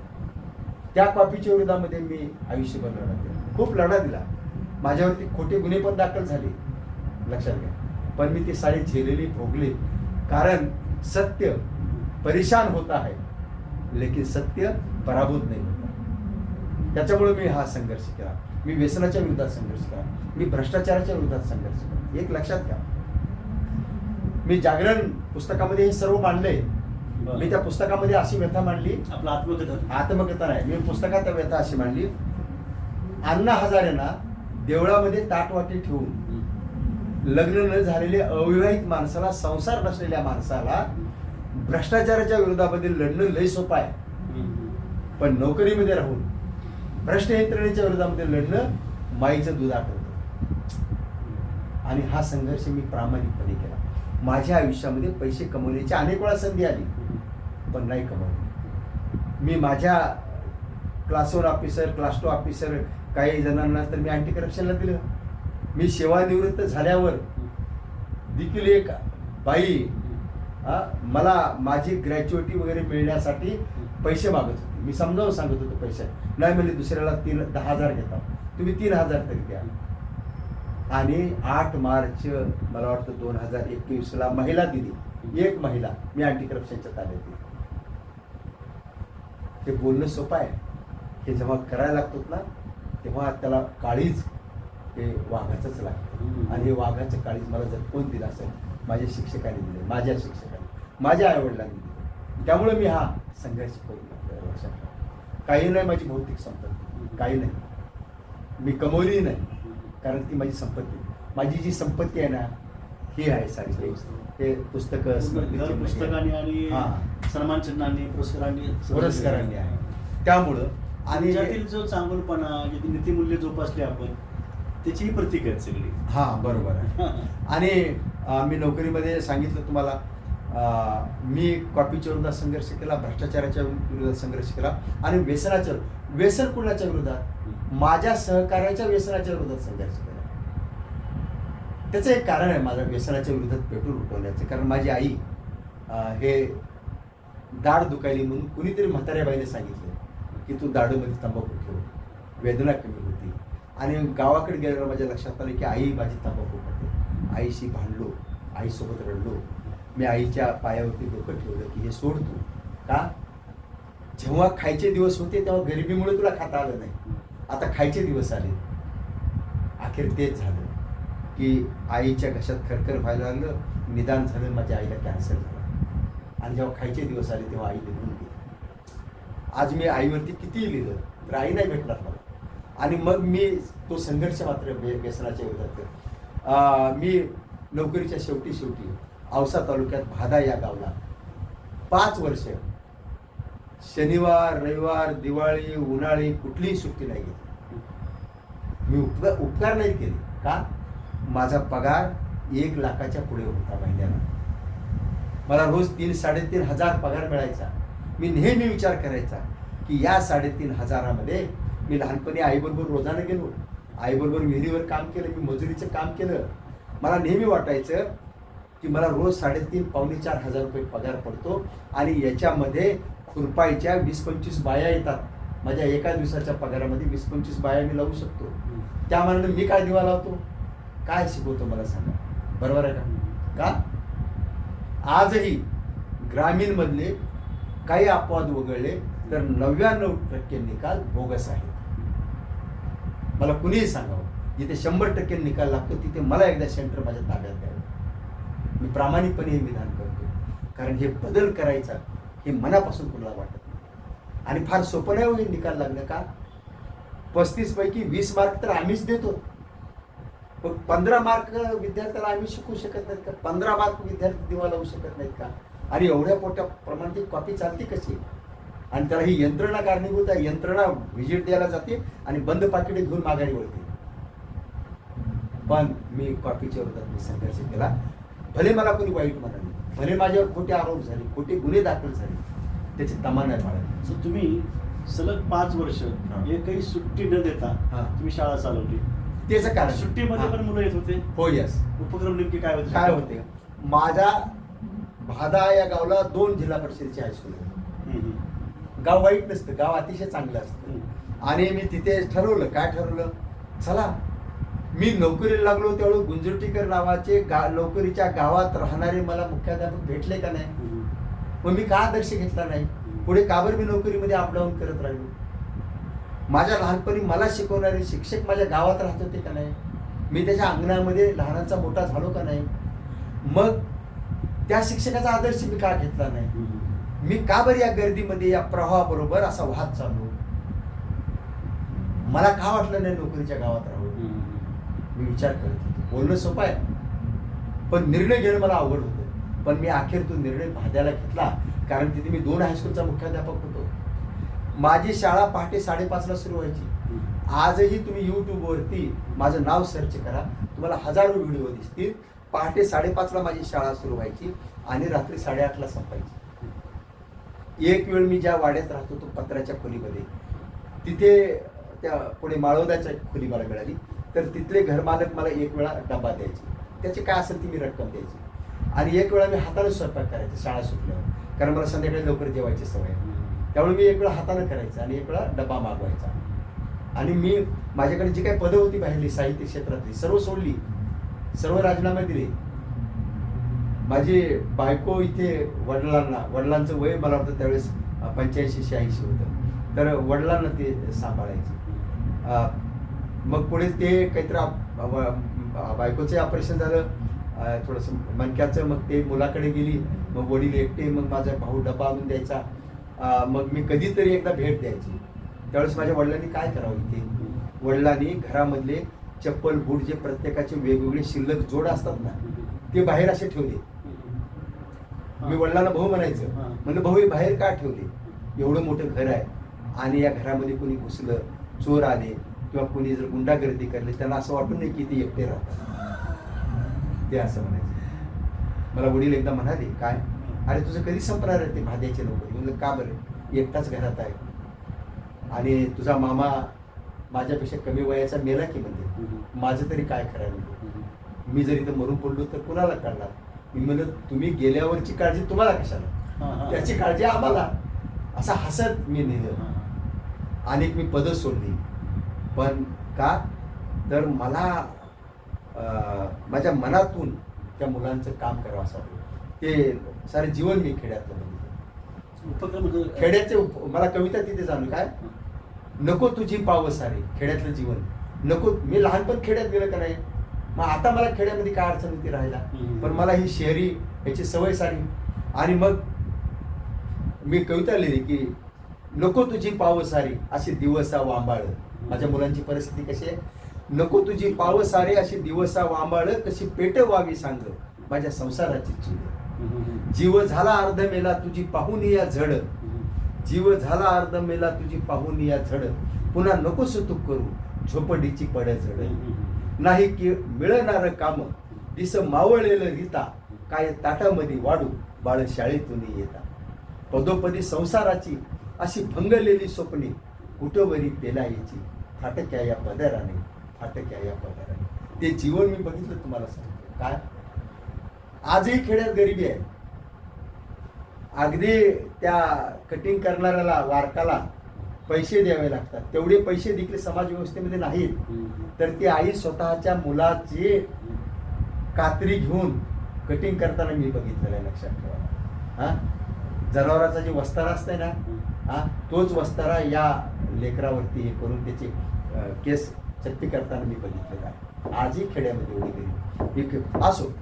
त्या कॉपीच्या विरोधामध्ये मी आयुष्यभर लढा दिला, खूप लढा दिला. माझ्यावरती खोटे गुन्हे पण दाखल झाले, लक्षात घ्या. पण मी ती सारी झेलेली, भोगली. कारण सत्य परेशान होता आहे, लेकिन सत्य पराभूत नाही होता. त्याच्यामुळे मी हा संघर्ष केला. मी व्यसनाच्या विरोधात संघर्ष केला, मी भ्रष्टाचाराच्या विरोधात संघर्ष केला. एक लक्षात घ्या, मी जागरण पुस्तकामध्ये हे सर्व मांडले. मी त्या पुस्तकामध्ये अशी व्यथा मांडली, आपला आत्मकथा नाही, मी पुस्तकात व्यथा अशी मांडली. अण्णा हजारेंना देवळामध्ये ताटवाटी ठेवून लग्न न झालेले अविवाहित माणसाला, संसार नसलेल्या माणसाला भ्रष्टाचाराच्या विरोधामध्ये लढणं लय सोपं आहे. पण नोकरीमध्ये राहून भ्रष्ट यंत्रणेच्या विरोधामध्ये लढणं माईचं दूध आठवतं. आणि हा संघर्ष मी प्रामाणिकपणे केला. माझ्या आयुष्यामध्ये पैसे कमवण्याची अनेक वेळा संधी आली, पण नाही कमवली. मी माझ्या क्लास 1 ऑफिसर, क्लास 2 ऑफिसर काही जणांना तर मी अँटी करप्शनला दिलं. मी सेवानिवृत्त झाल्यावर देखील एक बाई मला माझी ग्रॅज्युएटी वगैरे मिळण्यासाठी पैसे मागत होते. मी समजावून सांगत होतो पैसे नाही, म्हणजे दुसऱ्याला 10,000 घेता, तुम्ही 3,000 तरी द्या. आणि 8 मार्च मला वाटतं 2021ला महिला दिली, एक महिला मी अँटी करप्शनच्या ताब्यात दिली. हे बोलणं सोपं आहे, हे जेव्हा करायला लागतात ना तेव्हा त्याला काळीज हे वाघाचंच लागतं. आणि हे वाघाचं काळीज मला जर कोण दिलं असेल, माझ्या शिक्षकांनी दिले, माझ्या शिक्षकांनी, माझ्या आईवडिलांनी दिले. त्यामुळे मी हा संघर्ष करू लागलो. लक्षात ठेवा, काही नाही माझी भौतिक संपत्ती, काही नाही, मी कमवली नाही, कारण ती माझी संपत्ती. माझी जी संपत्ती आहे ना ही आहे सारी, हे पुस्तकं, पुस्तकांनी आणि सन्मान चिन्हांनी, पुरस्कारांनी आहे. त्यामुळं आणि त्यातील जो चांगलपणा, नीतिमूल्य जोपासले आपण, त्याची प्रतीक आहेत सगळी. हां, बरोबर आहे. आणि मी नोकरीमध्ये सांगितलं तुम्हाला, मी कॉपीच्या विरोधात संघर्ष केला, भ्रष्टाचाराच्या विरोधात संघर्ष केला, आणि व्यसन कुणाच्या विरोधात, माझ्या सहकार्याच्या व्यसनाच्या विरोधात संघर्ष केला. त्याचं एक कारण आहे माझ्या व्यसनाच्या विरोधात पेट्रोल उठवण्याचं. कारण माझी आई हे दाढ दुखायली म्हणून कुणीतरी म्हाताऱ्या बाईने सांगितलं की तू दाढीमध्ये तंबाखू ठेव, वेदना कमी होती. आणि गावाकडे गेल्यावर माझ्या लक्षात आलं की आई माझी तंबाखू खाते. आईशी भांडलो, आईसोबत रडलो. मी आईच्या पायावरती डोकं ठेवलं की हे सोड तू. का? जेव्हा खायचे दिवस होते तेव्हा गरिबीमुळे तुला खाता आलं नाही, आता खायचे दिवस आले. अखेर तेच झालं की आईच्या घशात खरखर व्हायला लागलं, निदान झालं, माझ्या आईला कॅन्सर झाला. आणि जेव्हा खायचे दिवस आले तेव्हा आई निघून गेली. आज मी आईवरती कितीही लिहिलं तर आई नाही भेटणार मला. आणि मग मी तो संघर्ष मात्र व्यसनाच्या विरोधात. मी नोकरीच्या शेवटी औसा तालुक्यात भादा या गावला 5 वर्ष शनिवार, रविवार, दिवाळी, उन्हाळी कुठलीही सुट्टी नाही घेतली. मी उपकार नाही केले. का? माझा पगार 1 लाखाच्या पुढे होता महिन्याला. मला रोज 3-3.5 हजार पगार मिळायचा. मी नेहमी विचार करायचा की या 3.5 मध्ये मी लहानपणी आईबरोबर रोजानं गेलो, आईबरोबर विहिरीवर काम केलं, मी मजुरीचं काम केलं. मला नेहमी वाटायचं की मला रोज 3.5-4 हजार रुपये पगार पडतो आणि याच्यामध्ये खुरपायच्या 20-25 बाया येतात. माझ्या एका दिवसाच्या पगारामध्ये 20-25 बाया मी लावू शकतो. त्या मानाने मी काय दिवा लावतो, काय शिकवतो मला सांगा. बरोबर आहे का? आजही ग्रामीणमधले काही अपवाद वगळले तर 99% निकाल बोगस आहेत. मला कुणीही सांगावं, जिथे 100% निकाल लागतो तिथे मला एकदा सेंटर माझ्या ताब्यात द्यावं. मी प्रामाणिकपणे हे विधान करतो, कारण हे बदल करायचा हे मनापासून कुणाला वाटत नाही. आणि फार सोपं नाही हो हे निकाल लागणं. का 35 पैकी 20 मार्क तर आम्हीच देतो, पण 15 मार्क विद्यार्थ्याला आम्ही शिकवू शकत नाहीत का? 15 मार्क विद्यार्थी दिवा लावू शकत नाहीत का? आणि एवढ्या मोठ्या प्रमाणात कॉपी चालते कशी? आणि त्याला ही यंत्रणा कारणीभूत आहे. यंत्रणा व्हिजिट द्यायला जाते आणि बंद पाकिटे घेऊन माघारी वळते. पण मी कॉपीच्या विरोधात मी संघर्ष केला. भले मला कोणी वाईट म्हणाले, भले माझ्यावर खोटे आरोप झाले, खोटे गुन्हे दाखल झाले, त्याची तमा नाही बाळगली. सो तुम्ही सलग 5 वर्ष एकही सुट्टी न देता तुम्ही शाळा चालवली. त्याचं कारण सुट्टीमध्ये पण मुलं येत होते. हो, यस. उपक्रम नेमके काय होते? काय होते, माझ्या भादा या गावाला 2 जिल्हा परिषदेची हायस्कूल होती. गाव वाईट नसतं, गाव अतिशय चांगलं असतं. आणि मी तिथे ठरवलं, काय ठरवलं, चला मी नोकरीला लागलो त्यावेळी गुंजोटीकर नावाचे नोकरीच्या गावात राहणारे मला मुख्याध्यापक भेटले का नाही? मग मी का आदर्श घेतला नाही? पुढे का बरं मी नोकरीमध्ये अपडाऊन करत राहिलो? माझ्या लहानपणी मला शिकवणारे शिक्षक माझ्या गावात राहत होते का नाही? मी त्याच्या अंगणामध्ये लहानाचा मोठा झालो का नाही? मग त्या शिक्षकाचा आदर्श मी का घेतला नाही? मी का बरं या गर्दीमध्ये या प्रवाहाबरोबर असा वाहत चाललो? मला का वाटलं नाही नोकरीच्या गावात राहू? मी विचार करत होतो. बोलणं सोपं आहे, पण निर्णय घेणं मला अवघड होतं. पण मी अखेर तो निर्णय भाद्याला घेतला, कारण तिथे मी 2 हायस्कूलचा मुख्याध्यापक होतो. माझी शाळा पहाटे 5:30ला सुरू व्हायची. आजही तुम्ही यूट्यूबवरती माझं नाव सर्च करा, तुम्हाला हजारो व्हिडिओ दिसतील. पहाटे 5:30ला माझी शाळा सुरू व्हायची आणि रात्री 8:30ला संपायची. एक वेळ मी ज्या वाड्यात राहतो तो पत्र्याच्या खोलीमध्ये, तिथे त्या पुढे माळवदाच्या खोली मला मिळाली, तर तिथले घरमालक मला एक वेळा डबा द्यायचे. त्याची काय असेल ती मी रक्कम द्यायची. आणि एक वेळा मी हाताने स्वयंपाक करायचे शाळा सुटल्यावर, कारण मला संध्याकाळी लवकर जेवायची सवय. त्यामुळे मी एक वेळा हाताने करायचं आणि एक वेळा डबा मागवायचा. आणि मी माझ्याकडे जी काही पदं होती बाहेरली साहित्य क्षेत्रातली सर्व सोडली, सर्व राजीनामे दिले. माझी बायको इथे वडिलांचं वय मला वाटतं त्यावेळेस 85-86 होतं, तर वडिलांना ते सांभाळायचे. मग पुढे ते काहीतरी बायकोचं ऑपरेशन झालं, थोडंसं मणक्याचं, मग ते मुलाकडे गेली. मग वडील एकटे, मग माझा भाऊ डबा आणून द्यायचा. मग मी कधीतरी एकदा भेट द्यायची. त्यावेळेस माझ्या वडिलांनी काय करावं, इथे वडिलांनी घरामधले चप्पल बूट जे प्रत्येकाचे वेगवेगळे शिल्लक जोड असतात ना, ते बाहेर असे ठेवले. मी वडिलांना भाऊ म्हणायचं, म्हणलं भाऊ हे बाहेर का ठेवले? एवढं मोठं घर आहे आणि या घरामध्ये कोणी घुसलं, चोर आले किंवा कोणी जर गुंडागर्दी करली, त्यांना असं वाटून नाही की ते एकटे राहतात. ते असं म्हणायचं. मला वडील एकदा म्हणाले, काय अरे तुझं कधी संपणार आहे ते भाद्याचे नोकरी? म्हणलं का बरं, एकटाच घरात आहे आणि तुझा मामा माझ्यापेक्षा कमी वयाचा मेला की, म्हणजे माझं तरी काय करायला? मी जर इथं मरून पडलो तर कुणाला कळणार? मी म्हणलं तुम्ही गेल्यावरची काळजी तुम्हाला कशाला, त्याची काळजी आम्हाला. असा हसत मी नेलं. आणि मी पदं सोडली. पण का तर मला माझ्या मनातून त्या मुलांचं काम करावं असं वाटलं. ते सारे जीवन मी खेड्यातलं बघितलं. खेड्याचे मला कविता तिथे जाणून, काय नको तुझी पाव सारे, खेड्यातलं जीवन नको. मी लहानपण खेड्यात गेलं का नाही, मग आता मला खेड्यामध्ये काय अडचण होती राहायला, पण मला ही शहरी याची सवय सारी. आणि मग मी कविता लिहिली की नको तुझी पाव सारी अशी दिवसा वांबाळ. माझ्या मुलांची परिस्थिती कशी आहे, नको तुझी पाव सारे अशी दिवसा वांबाळ, कशी पेट व्हावी सांग माझ्या संसाराची चूल. जीव झाला अर्ध मेला तुझी पाहून या झड, जीव झाला अर्ध मेला तुझी पाहून या झड, पुन्हा नकोस तू करू झोपडीची पड झड. नाही की मिळणार काम दिस मावळलेलं रीता, काय ताटामध्ये वाढू बाळ शाळेतून येता. पदोपदी संसाराची अशी भंगलेली स्वप्ने, कुठवरी पेलायची फाटक्या या पदराने, फाटक्या या पदराने. ते जीवन मी बघितलं तुम्हाला सांगतो. काय आजही खेड्यात गरिबी आहे. अगदी त्या कटिंग करणाऱ्याला वारकाला पैसे द्यावे लागतात. तेवढे पैसे देखील समाज व्यवस्थेमध्ये नाहीत. तर ती आई स्वतःच्या मुलाची कात्री घेऊन कटिंग करताना मी बघितलेलं आहे, लक्षात ठेवा. जनावराचा जे वस्तारा असतंय ना, हा तोच वस्तारा या लेकरावरती हे करून त्याचे केस चट्टी करताना मी बघितलेला आहे. आजही खेड्यामध्ये एवढी असो.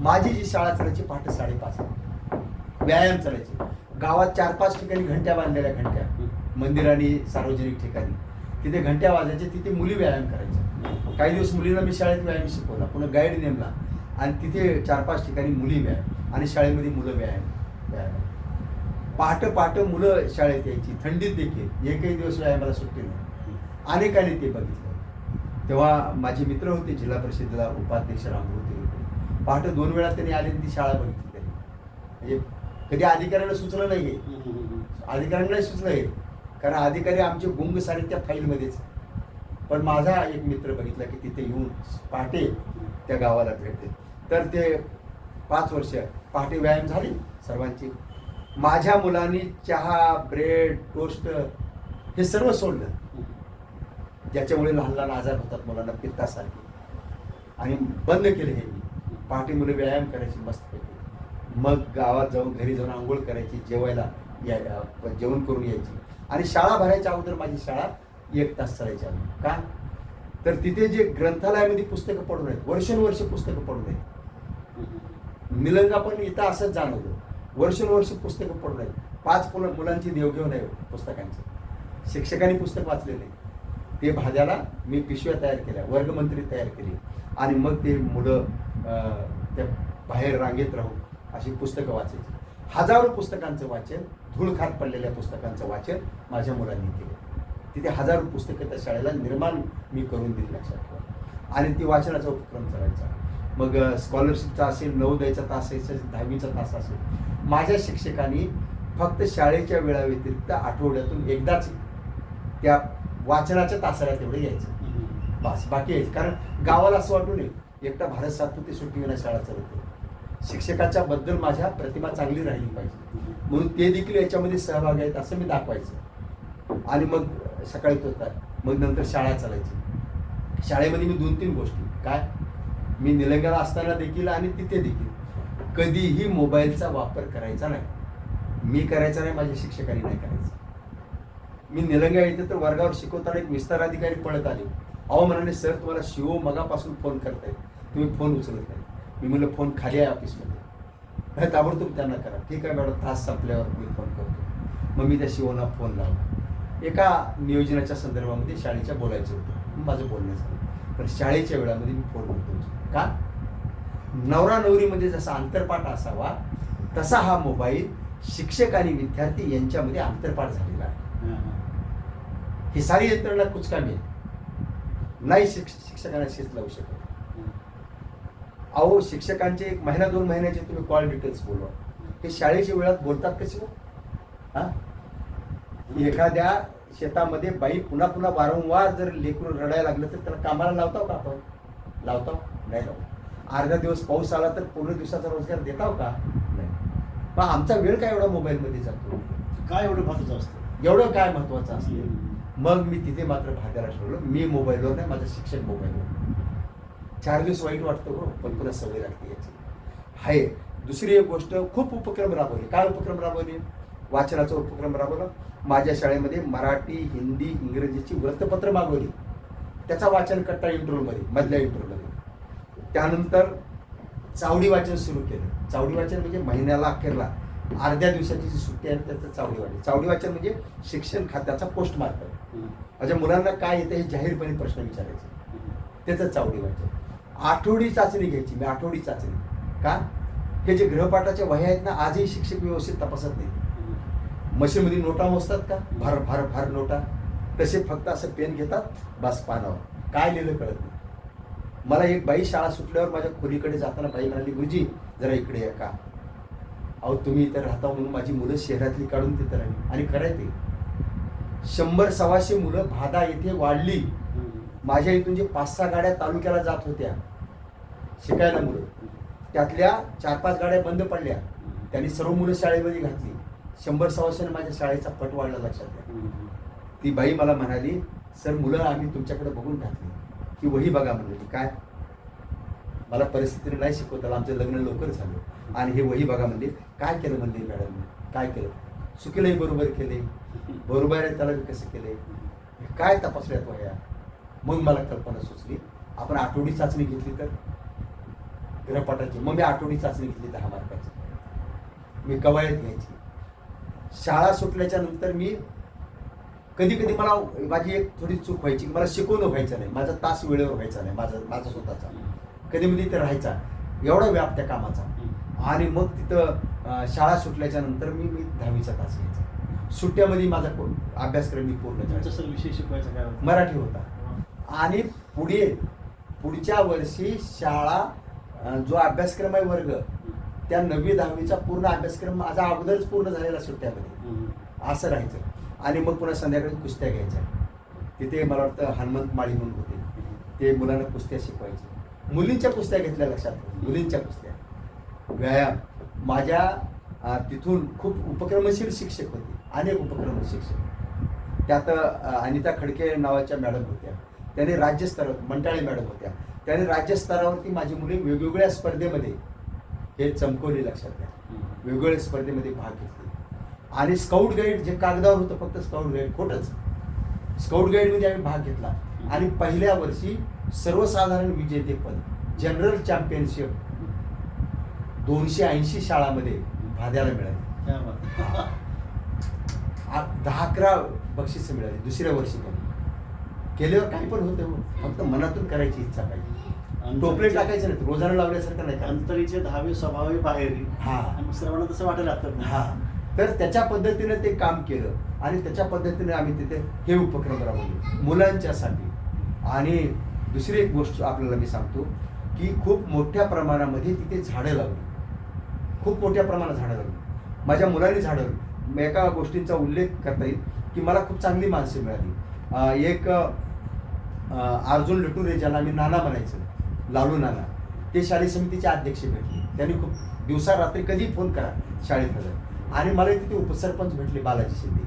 माझी जी शाळा चालायची पहाटे 5:30 व्यायाम चालायचे. गावात 4-5 ठिकाणी घंट्या बांधलेल्या, घंट्या मंदिर आणि सार्वजनिक ठिकाणी तिथे घंट्या वाजायच्या, तिथे मुली व्यायाम करायच्या. काही दिवस मुलींना मी शाळेत व्यायाम शिकवला, पुन्हा गाईड नेमला आणि तिथे 4-5 ठिकाणी मुली व्यायाम आणि शाळेमध्ये मुलं व्यायाम. पहाटे मुलं शाळेत यायची, थंडीत देखील एकही दिवस व्यायामाला सुट्टी नाही. अनेकांनी ते बघितलं. तेव्हा माझे मित्र होते जिल्हा परिषदेला उपाध्यक्ष राममूर्ती होते. पहाटे 2 वेळा त्यांनी आले, ती शाळा बघितली त्यांनी. म्हणजे कधी अधिकाऱ्यांना सुचलं नाही, अधिकाऱ्यांनाही सुचलं आहे, कारण अधिकारी आमचे गुंग सारे त्या फाईलमध्येच. पण माझा एक मित्र बघितला की तिथे येऊन पहाटे त्या गावाला भेटते. तर ते 5 वर्ष पहाटे व्यायाम झाली सर्वांची. माझ्या मुलांनी चहा, ब्रेड, टोस्ट हे सर्व सोडलं, ज्याच्यामुळे लहान लहान आजार होतात मुलांना पित्तासारखे, आणि बंद केले हे. मी पहाटे मुलं व्यायाम करायची मस्तपैकी, मग गावात जाऊन घरी जाऊन आंघोळ करायची, जेवायला जेवण करून यायची. आणि शाळा भरायच्या अगोदर माझी शाळा 1 तास चालायची. का तर तिथे जे ग्रंथालयामध्ये पुस्तकं पडून आहेत, वर्षानुवर्ष पुस्तकं पडून आहेत. निलंगा पण इथं असंच जाणवलं, वर्षानुवर्ष पुस्तकं पडून आहेत. 5 मुलांची देवघेव आहे पुस्तकांची. शिक्षकांनी पुस्तक वाचले नाही, ते भाज्याला मी पिशव्या तयार केल्या, वर्गमंत्री तयार केली, आणि मग ते मुलं त्या बाहेर रांगेत राहून अशी पुस्तकं वाचायची. हजारो पुस्तकांचं वाचन, धूळ खात पडलेल्या पुस्तकांचं वाचन माझ्या मुलांनी केलं. तिथे हजारो पुस्तकं त्या शाळेला निर्माण मी करून दिली, लक्षात ठेवा. आणि ती वाचनाचा उपक्रम चालायचा. मग स्कॉलरशिपचा असेल, नवोदयचा तास असेल, 10वीचा तास असेल, माझ्या शिक्षकांनी फक्त शाळेच्या वेळा व्यतिरिक्त आठवड्यातून एकदाच त्या वाचनाच्या तासाला तेवढे यायचं, बस. बाकी यायचं, कारण गावाला असं वाटू नये एकटा भारत सातपुते सुट्टी विना शाळा चालवते. शिक्षकाच्या बद्दल माझ्या प्रतिमा चांगली राहिली पाहिजे, म्हणून ते देखील याच्यामध्ये सहभागी आहेत असं मी दाखवायचं. आणि मग सकाळी होतात, मग नंतर शाळा चालायची. शाळेमध्ये मी 2-3 गोष्टी, काय मी निलंग्याला असताना देखील आणि तिथे देखील कधीही मोबाईलचा वापर करायचा नाही. मी करायचा नाही, माझ्या शिक्षकांनी नाही करायचं. मी निलंग्या येते तर वर्गावर शिकवताना एक विस्तार अधिकारी पळत आले. अहो म्हणाले, सर तुम्हाला शिव मगापासून फोन करतायत, तुम्ही फोन उचलत नाही. मी म्हणलं फोन खाली आहे ऑफिसमध्ये, ताबडतोब त्यांना करा. ठीक आहे मॅडम, तास संपल्यावर मी फोन करतो. मग मी त्या शिवना फोन लावला. एका नियोजनाच्या संदर्भामध्ये शाळेच्या बोलायचं होतं, माझं बोलणं झालं. पण शाळेच्या वेळामध्ये मी फोन करतो. का नवरा नवरीमध्ये जसा अंतरपाठ असावा तसा हा मोबाईल शिक्षक आणि विद्यार्थी यांच्यामध्ये अंतरपाठ झालेला आहे. ही सारी यंत्रणा कुचकामी नाही, शिक्षकांना शिस्त लावू शकत. अहो शिक्षकांचे 1-2 महिन्याचे तुम्ही कॉल डिटेल्स बोलवा, हे शाळेच्या वेळात बोलतात कसे हो? हा, एखाद्या शेतामध्ये बाई पुन्हा पुन्हा वारंवार जर लेकरून रडायला लागलं तर त्याला कामाला लावताव का आपण? लावताव नाही लावतो. अर्धा दिवस पाऊस आला तर पूर्ण दिवसाचा रोजगार देताव का? नाही. मग आमचा वेळ काय एवढा मोबाईलमध्ये जातो? काय एवढं महत्वाचं असतं? एवढं काय महत्वाचं असतं? मग मी तिथे मात्र भाग्याला ठेवलं, मी मोबाईलवर नाही, माझा शिक्षक मोबाईलवर. 4 दिवस वाईट वाटतं हो, पण पुन्हा सवय लागते याची. आहे दुसरी एक गोष्ट, खूप उपक्रम राबवले. काय उपक्रम राबवले? वाचनाचा उपक्रम राबवला. माझ्या शाळेमध्ये मराठी, हिंदी, इंग्रजीची वृत्तपत्र मागवली, त्याचा वाचन कट्टा इंटरव्ह्यूमध्ये, मधल्या इंटरव्ह्यूमध्ये. त्यानंतर चावडी वाचन सुरू केलं. चावडी वाचन म्हणजे महिन्याला अखेरला अर्ध्या दिवसाची जी सुट्टी आहे त्याचं चावडी वाचन. चावडी वाचन म्हणजे शिक्षण खात्याचा पोस्ट मार्क. माझ्या मुलांना काय येतं हे जाहीरपणे प्रश्न विचारायचे, त्याचं चावडी वाचन. आठवडी चाचणी घ्यायची मी, आठवडी चाचणी. का? हे जे गृहपाठाच्या वह्या आहेत ना, आजही शिक्षक व्यवस्थित तपासत नाही. मशीनमध्ये नोटा मोजतात का, भर भर भर नोटा, तसे फक्त असं पेन घेतात, बस पानावर काय लिहिलं कळत नाही. मला एक बाई शाळा सुटल्यावर माझ्या खोलीकडे जाताना बाई म्हणाली, गुरुजी जरा इकडे या का. अहो तुम्ही इथं राहता म्हणून माझी मुलं शहरातली काढून तिथं राहिली. आणि करायचे 100-125 मुलं भादा येथे वाढली. माझ्या इथून जे 5-6 गाड्या तालुक्याला जात होत्या शिकायला मुलं, त्यातल्या 4-5 गाड्या बंद पडल्या. त्यांनी सर्व मुलं शाळेमध्ये घातली. 100-125 माझ्या शाळेचा पट वाढला, लक्षात घ्या. ती बाई मला म्हणाली, सर मुलं आम्ही तुमच्याकडे बघून घातली की वही बघा म्हणली. काय? मला परिस्थितीने नाही शिकवताला, आमचं लग्न लवकर झालं आणि हे वही बघा म्हणले. काय केलं म्हणले मॅडम? काय केलं, चुकीलाही बरोबर केले, बरोबर आहे त्याला मी कसं केले, काय तपासल्यात वह्या. मग मला कल्पना सुचली, आपण आठवडी चाचणी घेतली तर गृहपाठाची. मग मी आठवडी चाचणी घेतली 10 मार्काची. मी कवायत घ्यायची. शाळा सुटल्याच्या नंतर मी कधी कधी मला माझी एक थोडी चूक व्हायची की मला शिकवणं व्हायचं नाही, माझा तास वेळेवर व्हायचा नाही, माझा स्वतःचा. कधी मध्ये ते राहायचा, एवढा व्याप त्या कामाचा. आणि मग तिथं शाळा सुटल्याच्या नंतर मी 10वीचा तास घ्यायचा. सुट्ट्यामध्ये माझा अभ्यासक्रम मी पूर्ण करायचा. सर विषय शिकवायचा काय होता? मराठी होता. आणि पुढच्या वर्षी शाळा जो अभ्यासक्रम आहे वर्ग, त्या 9वी 10वीचा पूर्ण अभ्यासक्रम माझा अगोदरच पूर्ण झालेला सुट्ट्यामध्ये, असं राहायचं. आणि मग पुन्हा संध्याकाळी कुस्त्या घ्यायच्या. तिथे मला वाटतं हनुमंत माळी म्हणून होते, ते मुलांना कुस्त्या शिकवायचे. मुलींच्या कुस्त्या घेतल्या लक्षात, मुलींच्या कुस्त्या, व्यायाम. माझ्या तिथून खूप उपक्रमशील शिक्षक होते, अनेक उपक्रमशील शिक्षक. त्यात अनिता खडके नावाच्या मॅडम होत्या, त्याने राज्यस्तरावर, मंटाळे मॅडम होत्या, त्याने राज्यस्तरावरती माझी मुले वेगवेगळ्या स्पर्धेमध्ये हे चमकवली, लक्षात घ्या, वेगवेगळ्या स्पर्धेमध्ये भाग घेतले. आणि स्काउट गाईड जे कागदावर होतं, फक्त स्काउट गाईड, खोटंच, स्काउट गाईडमध्ये आम्ही भाग घेतला. आणि पहिल्या वर्षी सर्वसाधारण विजेतेपद, जनरल चॅम्पियनशिप 280 शाळामध्ये भाद्याला मिळाली. 10-11 बक्षिसं मिळाली. दुसऱ्या वर्षी पण केल्यावर काही पण होतं, फक्त मनातून करायची इच्छा पाहिजे. टोपले टाकायचे नाही, रोजानं लावल्यासारखं नाही. अंतरीचे 10वे स्वभावी बाहेरी. हा, सर्वांना तसं वाटायला लागतं. हा, तर त्याच्या पद्धतीने ते काम केलं. आणि त्याच्या पद्धतीने आम्ही तिथे हे उपक्रम राबवले मुलांच्यासाठी. आणि दुसरी एक गोष्ट आपल्याला मी सांगतो की खूप मोठ्या प्रमाणामध्ये तिथे झाडं लावली, खूप मोठ्या प्रमाणात झाडं लावली. माझ्या मुलांनी झाडं लावली. एका गोष्टींचा उल्लेख करता येईल की मला खूप चांगली माणसं मिळाली. एक अर्जुन लटुरे, ज्याला मी नाना म्हणायचं, लालू नाना, ते शालेय समितीचे अध्यक्ष भेटले. त्यांनी खूप दिवसा रात्री कधी फोन करा शाळेत हजर. आणि मला तिथे उपसरपंच भेटले, बालाजी शिंदे.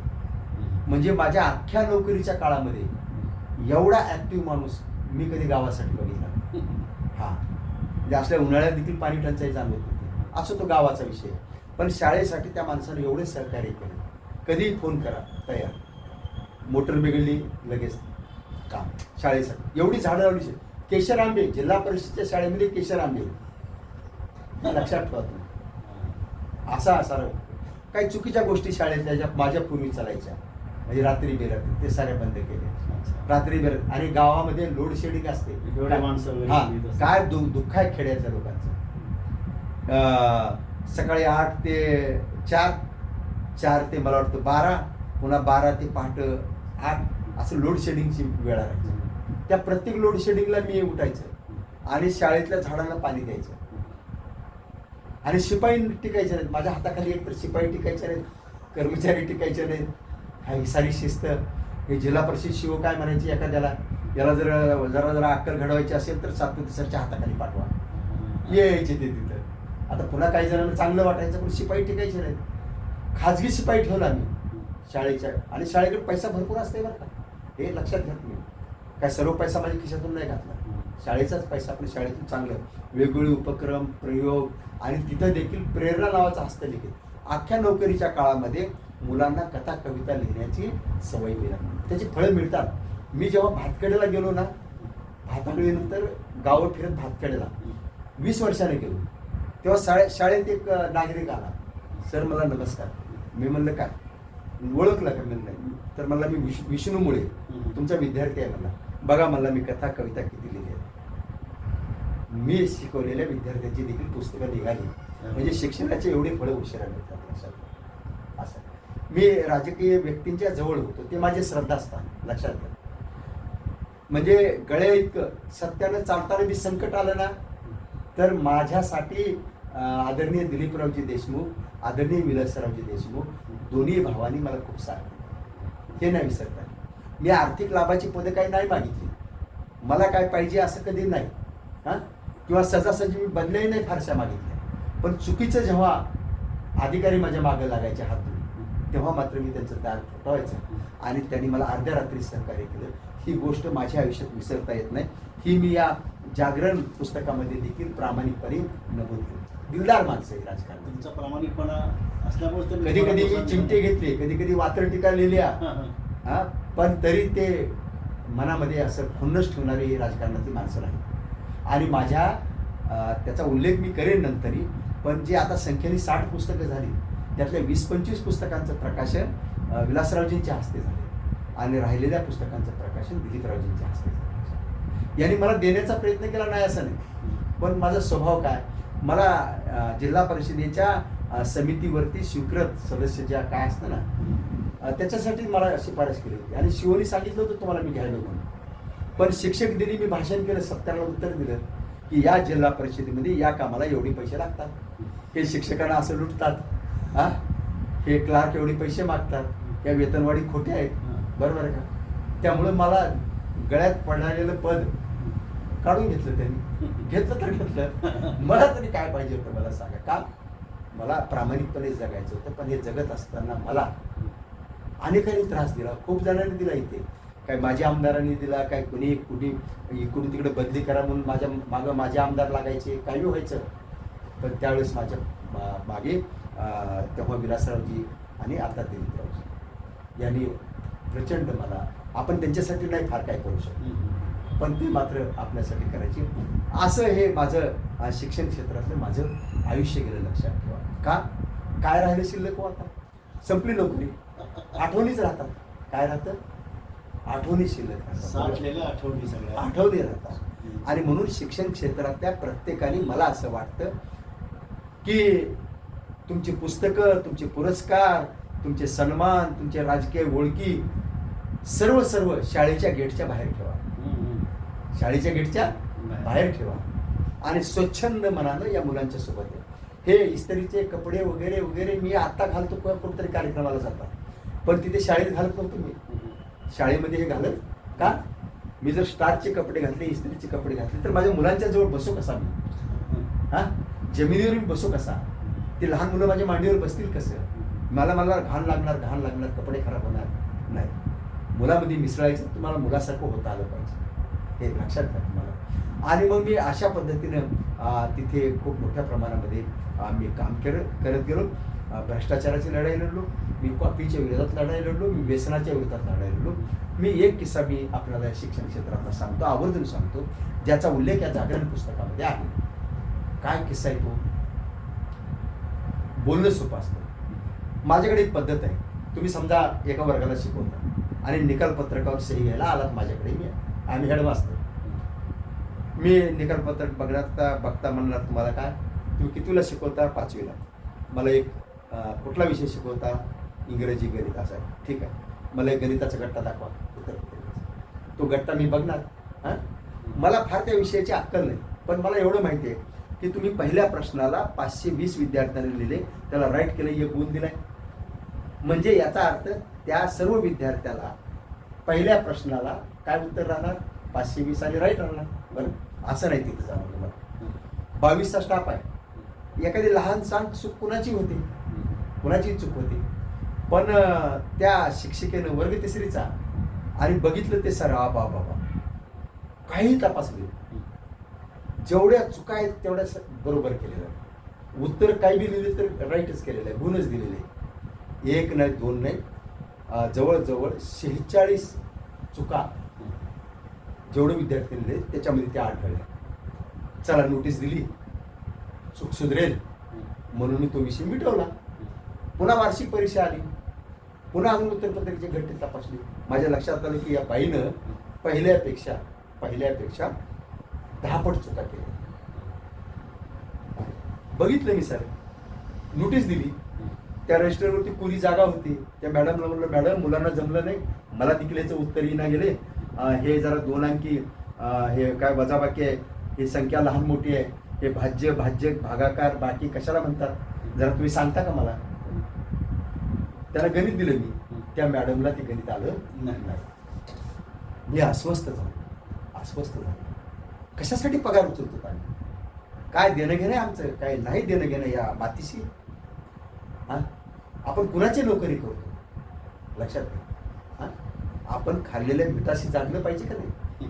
म्हणजे माझ्या अख्ख्या नोकरीच्या काळामध्ये एवढा ऍक्टिव्ह माणूस मी कधी गावासाठी बघितला. हा, म्हणजे असल्या उन्हाळ्यात देखील पाणी टंचाई जाणवत होती, असं तो गावाचा विषय. पण शाळेसाठी त्या माणसाने एवढे सहकार्य केले. कधीही फोन करा, तयार. मोटर बिघडली लगेच काम, शाळेसाठी एवढी झाडं लावली. केशर आंबे, जिल्हा परिषदेच्या शाळेमध्ये केशर आंबे, लक्षात ठेवा तुम्ही. असा काही चुकीच्या गोष्टी शाळेतल्या ज्या माझ्या पूर्वी चालायच्या, म्हणजे रात्री बेरात्री, ते सारे बंद केले. रात्री बेरात्री. आणि गावामध्ये लोड शेडिंग असते, एवढ्या माणसं. हा, काय दुःख आहे खेड्यातल्या लोकांचं. सकाळी 8 ते 4, 4 ते मला वाटतं 12, पुन्हा 12 ते पहाटे 8, असं लोड शेडिंगची वेळा राहायची. त्या प्रत्येक लोड शेडिंगला मी उठायचं आणि शाळेतल्या झाडांना पाणी द्यायचं. आणि शिपाई टिकायचे नाहीत माझ्या हाताखाली, एकतर शिपाई टिकायचे नाहीत, कर्मचारी टिकायचे नाहीत. ही सारी शिस्त. हे जिल्हा परिषद शिव काय म्हणायची एखाद्याला, याला जरा अक्कल घडवायची असेल तर 7वी सरच्या हाताखाली पाठवा, यायचे ते तिथं. आता पुन्हा काही जणांना चांगलं वाटायचं, पण शिपाई टिकायचे नाहीत. खाजगी शिपाई ठेवला मी शाळेच्या. आणि शाळेकडे पैसा भरपूर असते बरं का, हे लक्षात घ्या तुम्ही. काय सर्व पैसा माझ्या खिशातून नाही घातला, शाळेचाच पैसा. पण शाळेतून चांगलं वेगवेगळे उपक्रम, प्रयोग. आणि तिथं देखील प्रेरणा नावाचं हस्तलिखित. अख्ख्या नोकरीच्या काळामध्ये मुलांना कथा कविता लिहिण्याची सवय मिळाली, त्याची फळं मिळतात. मी जेव्हा भातखेड्याला गेलो ना, भाताकडीनंतर गावं फिरत भातखेड्याला 20 वर्षाने गेलो, तेव्हा शाळेत एक नागरिक आला. सर मला नमस्कार. मी म्हणलं काय, ओळखलं का? म्हणलं नाही. तर मला मी विष्णू मुळे तुमचा विद्यार्थी आहे. मला बघा, मला मी कथा कविता किती लिहिली आहे. मी शिकवलेल्या विद्यार्थ्यांची देखील पुस्तकं निघाली. म्हणजे शिक्षणाचे एवढे फळं उशिरा मिळतात, लक्षात. असं मी राजकीय व्यक्तींच्या जवळ होतो, ते माझे श्रद्धास्थान, लक्षात घ्या. म्हणजे गळ्या इतकं सत्यानं चालताना मी संकट आलं ना, तर माझ्यासाठी आदरणीय दिलीपरावजी देशमुख, आदरणीय विलासरावजी देशमुख, दोन्ही भावांनी मला खूप साथ दिली. हे नाही विसरता. मी आर्थिक लाभाची पदं काही नाही मागितली, मला काय पाहिजे असं कधी नाही. हां, किंवा सजासजी मी बदल्याही नाही फारशा मागितल्या. पण चुकीचं जेव्हा अधिकारी माझ्या मागं लागायचे हात धरून, तेव्हा मात्र मी त्यांचं दार ठोठावायचं आणि त्यांनी मला अर्ध्या रात्री सहकार्य केलं. ही गोष्ट माझ्या आयुष्यात विसरता येत नाही. ही मी या जागरण पुस्तकामध्ये देखील प्रामाणिकपणे नमूद केली. दिलदार माणसं आहे राजकारण. तुमचा प्रामाणिकपणा असल्यामुळे ते कधी कधी मी चिमटे घेतले, कधी कधी वात्र टीका लिहिल्या, हा, पण तरी ते मनामध्ये असं खुन्नस ठेवणारी राजकारणातली माणसं नाही. आणि माझ्या त्याचा उल्लेख मी करेन नंतरही, पण जे आता संख्येने 60 पुस्तकं झाली त्यातल्या 20-25 पुस्तकांचं प्रकाशन विलासरावजींच्या हस्ते झाले आणि राहिलेल्या पुस्तकांचं प्रकाशन दिलीपरावजींच्या हस्ते झालं. यांनी मला देण्याचा प्रयत्न केला नाही असं नाही, पण माझा स्वभाव काय, मला जिल्हा परिषदेच्या समितीवरती स्वीकृत सदस्य ज्या काय असतं ना त्याच्यासाठी मला शिफारस केली होती आणि शिवनी सांगितलं होतं तुम्हाला मी घ्यायला म्हणून. पण शिक्षक दिनी मी भाषण केलं, सत्याला उत्तर दिलं की या जिल्हा परिषदेमध्ये या कामाला एवढे पैसे लागतात, हे शिक्षकांना असं लुटतात, हा, हे क्लार्क एवढे पैसे मागतात, या वेतनवाढी खोट्या आहेत, बरोबर आहे का. त्यामुळं मला गळ्यात पडणारेलं पद काढून घेतलं त्यांनी. घेतलं तर घेतलं, मला तरी काय पाहिजे होतं मला सांगा. का मला प्रामाणिकपणे जगायचं होतं, पण हे जगत असताना मला अनेकांनी त्रास दिला, खूप जणांनी दिला. इथे काय माझ्या आमदारांनी दिला, काय कुणी इकडून तिकडे बदली करा म्हणून माझ्या मागं माझे आमदार लागायचे, काही व्हायचं. पण त्यावेळेस माझ्या मागे तेव्हा विलासरावजी आणि आता दिलीपरावजी यांनी प्रचंड मला, आपण त्यांच्यासाठी नाही फार काय करू शकतो, पण ते मात्र आपल्यासाठी करायचे. असं हे माझं शिक्षण क्षेत्रातलं माझं आयुष्य गेलं, लक्षात ठेवा. का काय राहिलं शिल्लक हो, आता संपली नोकरी, आठवणीच राहतात. काय राहतं, आठवणी शिल्लक राहतात, आठवणी राहतात. आणि म्हणून शिक्षण क्षेत्रातल्या प्रत्येकाने, मला असं वाटतं की तुमची पुस्तकं, तुमचे पुरस्कार, तुमचे सन्मान, तुमचे राजकीय ओळखी सर्व शाळेच्या गेटच्या बाहेर ठेवा, शाळेच्या गेटच्या बाहेर ठेवा आणि स्वच्छंद मनानं या मुलांच्या सोबत आहे. हे इस्त्रीचे कपडे वगैरे वगैरे मी आता घालतो कुठेतरी कार्यक्रमाला जातात, पण तिथे शाळेत घालत नव्हतो मी. शाळेमध्ये हे घालत का, मी जर स्टारचे कपडे घातले, इस्त्रीचे कपडे घातले तर माझ्या मुलांच्या जवळ बसू कसा मी, हा, जमिनीवर मी बसू कसा, ते लहान मुलं माझ्या मांडीवर बसतील कसं, मला घाण लागणार, कपडे खराब होणार नाही. मुलामध्ये मिसळायचं, तुम्हाला मुलासारखं होता आलं पाहिजे, हे लक्षात घ्या तुम्हाला. आणि मग मी अशा पद्धतीनं तिथे खूप मोठ्या प्रमाणामध्ये मी काम करत गेलो. भ्रष्टाचाराची लढाई लढलो, मी कॉपीच्या विरोधात लढाई लढलो, मी व्यसनाच्या विरोधात लढाई लढलो. मी एक किस्सा मी आपल्याला शिक्षण क्षेत्रातला सांगतो, आवर्जून सांगतो, ज्याचा उल्लेख या जागरण पुस्तकामध्ये आहे. काय किस्सा आहे तो, बोलणं सोपं असतं. माझ्याकडे एक पद्धत आहे, तुम्ही समजा एका वर्गाला शिकवता आणि निकाल पत्रकावर सही घ्यायला आलात माझ्याकडे, आम्ही हेडमास्तर, मी निकाल पत्रक बघता म्हणणार तुम्हाला काय, तुम्ही कितवीला शिकवता, 5वीला. मला एक कुठला विषय शिकवता, इंग्रजी गणित असा आहे, ठीक आहे, मला एक गणिताचा गट्टा दाखवा, तो गट्टा मी बघणार. हां, मला फार त्या विषयाची अक्कल नाही, पण मला एवढं माहिती आहे की तुम्ही पहिल्या प्रश्नाला 520 विद्यार्थ्यांनी लिहिले, त्याला राईट केलं, 1 गुण दिलाय, म्हणजे याचा अर्थ त्या सर्व विद्यार्थ्याला पहिल्या प्रश्नाला काय उत्तर राहणार, 520 आणि राईट राहणार. बरं, असं नाही तिथं जाणार. मला 22चा स्टाफ आहे, एखादी लहान सहान चूक कुणाची होती, कुणाची चूक होती, पण त्या शिक्षिकेनं वर्ग 3रीचा आणि बघितलं ते सर, बाबा काही तपासले, जेवढ्या चुका आहेत तेवढ्या बरोबर केलेलं आहे, उत्तर काही बी लिहिले तर राईटच केलेलं आहे, गुणच दिलेले आहे, 1 नाही 2 नाही, जवळजवळ 46 चुका जेवढे विद्यार्थी लिहिले त्याच्यामध्ये त्या आढळल्या. चला, नोटीस दिली, चूक सुधरेल म्हणून मी तो विषय मिटवला. पुन्हा वार्षिक परीक्षा आली, पुन्हा अजून उत्तरपत्रिकेची घटना तपासली. माझ्या लक्षात आलं की या बाईनं पहिल्यापेक्षा 10 पट चुका केल्या. बघितलं मी सर, नोटीस दिली, त्या रजिस्टरवरती पुरी जागा होती. त्या मॅडमला म्हणलं, मॅडम मुलांना जमलं नाही, मला तिकलेचं उत्तरही ना गेले, हे जरा 2 अंकी हे काय वजाबाकी आहे, ही संख्या लहान मोठी आहे, हे भाज्य भागाकार बाकी कशाला म्हणतात, जरा तुम्ही सांगता का मला. त्याला गणित दिलं मी, त्या मॅडमला ते गणित आलं नाही. मी अस्वस्थ झालो. कशासाठी पगार उचलतो आम्ही, काय देणं घेणं आमचं, काय नाही देणं घेणं या मातीशी. हां, आपण कुणाची नोकरी करतो लक्षात घ्या. हा? आपण खाल्लेल्या मिठाशी जागलं पाहिजे का नाही.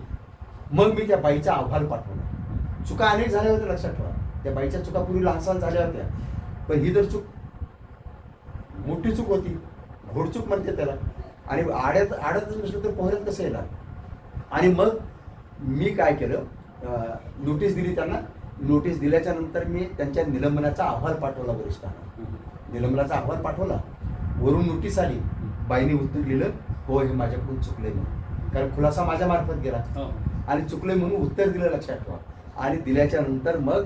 मग मी त्या बाईचा अहवाल पाठवला. चुका अनेक झाल्या होत्या लक्षात ठेवा. त्या बाईच्या चुका पूर्वी लहान झाल्या होत्या, पण ही तर चूक मोठी चूक होती, घोडचूक म्हणते त्याला. आणि आडतच नसलं तर पोहऱ्यात कसं येणार. आणि मग मी काय केलं, नोटीस दिली त्यांना. नोटीस दिल्याच्या नंतर मी त्यांच्या निलंबनाचा अहवाल पाठवला वरिष्ठांना. निलंबनाचा अहवाल पाठवला, वरून नोटीस आली. बाईने उत्तर लिहिलं, हो हे माझ्याकडून चुकलंय म्हणून, कारण खुलासा माझ्या मार्फत गेला आणि चुकलंय म्हणून उत्तर दिलं लक्षात ठेवा. आणि दिल्याच्या नंतर मग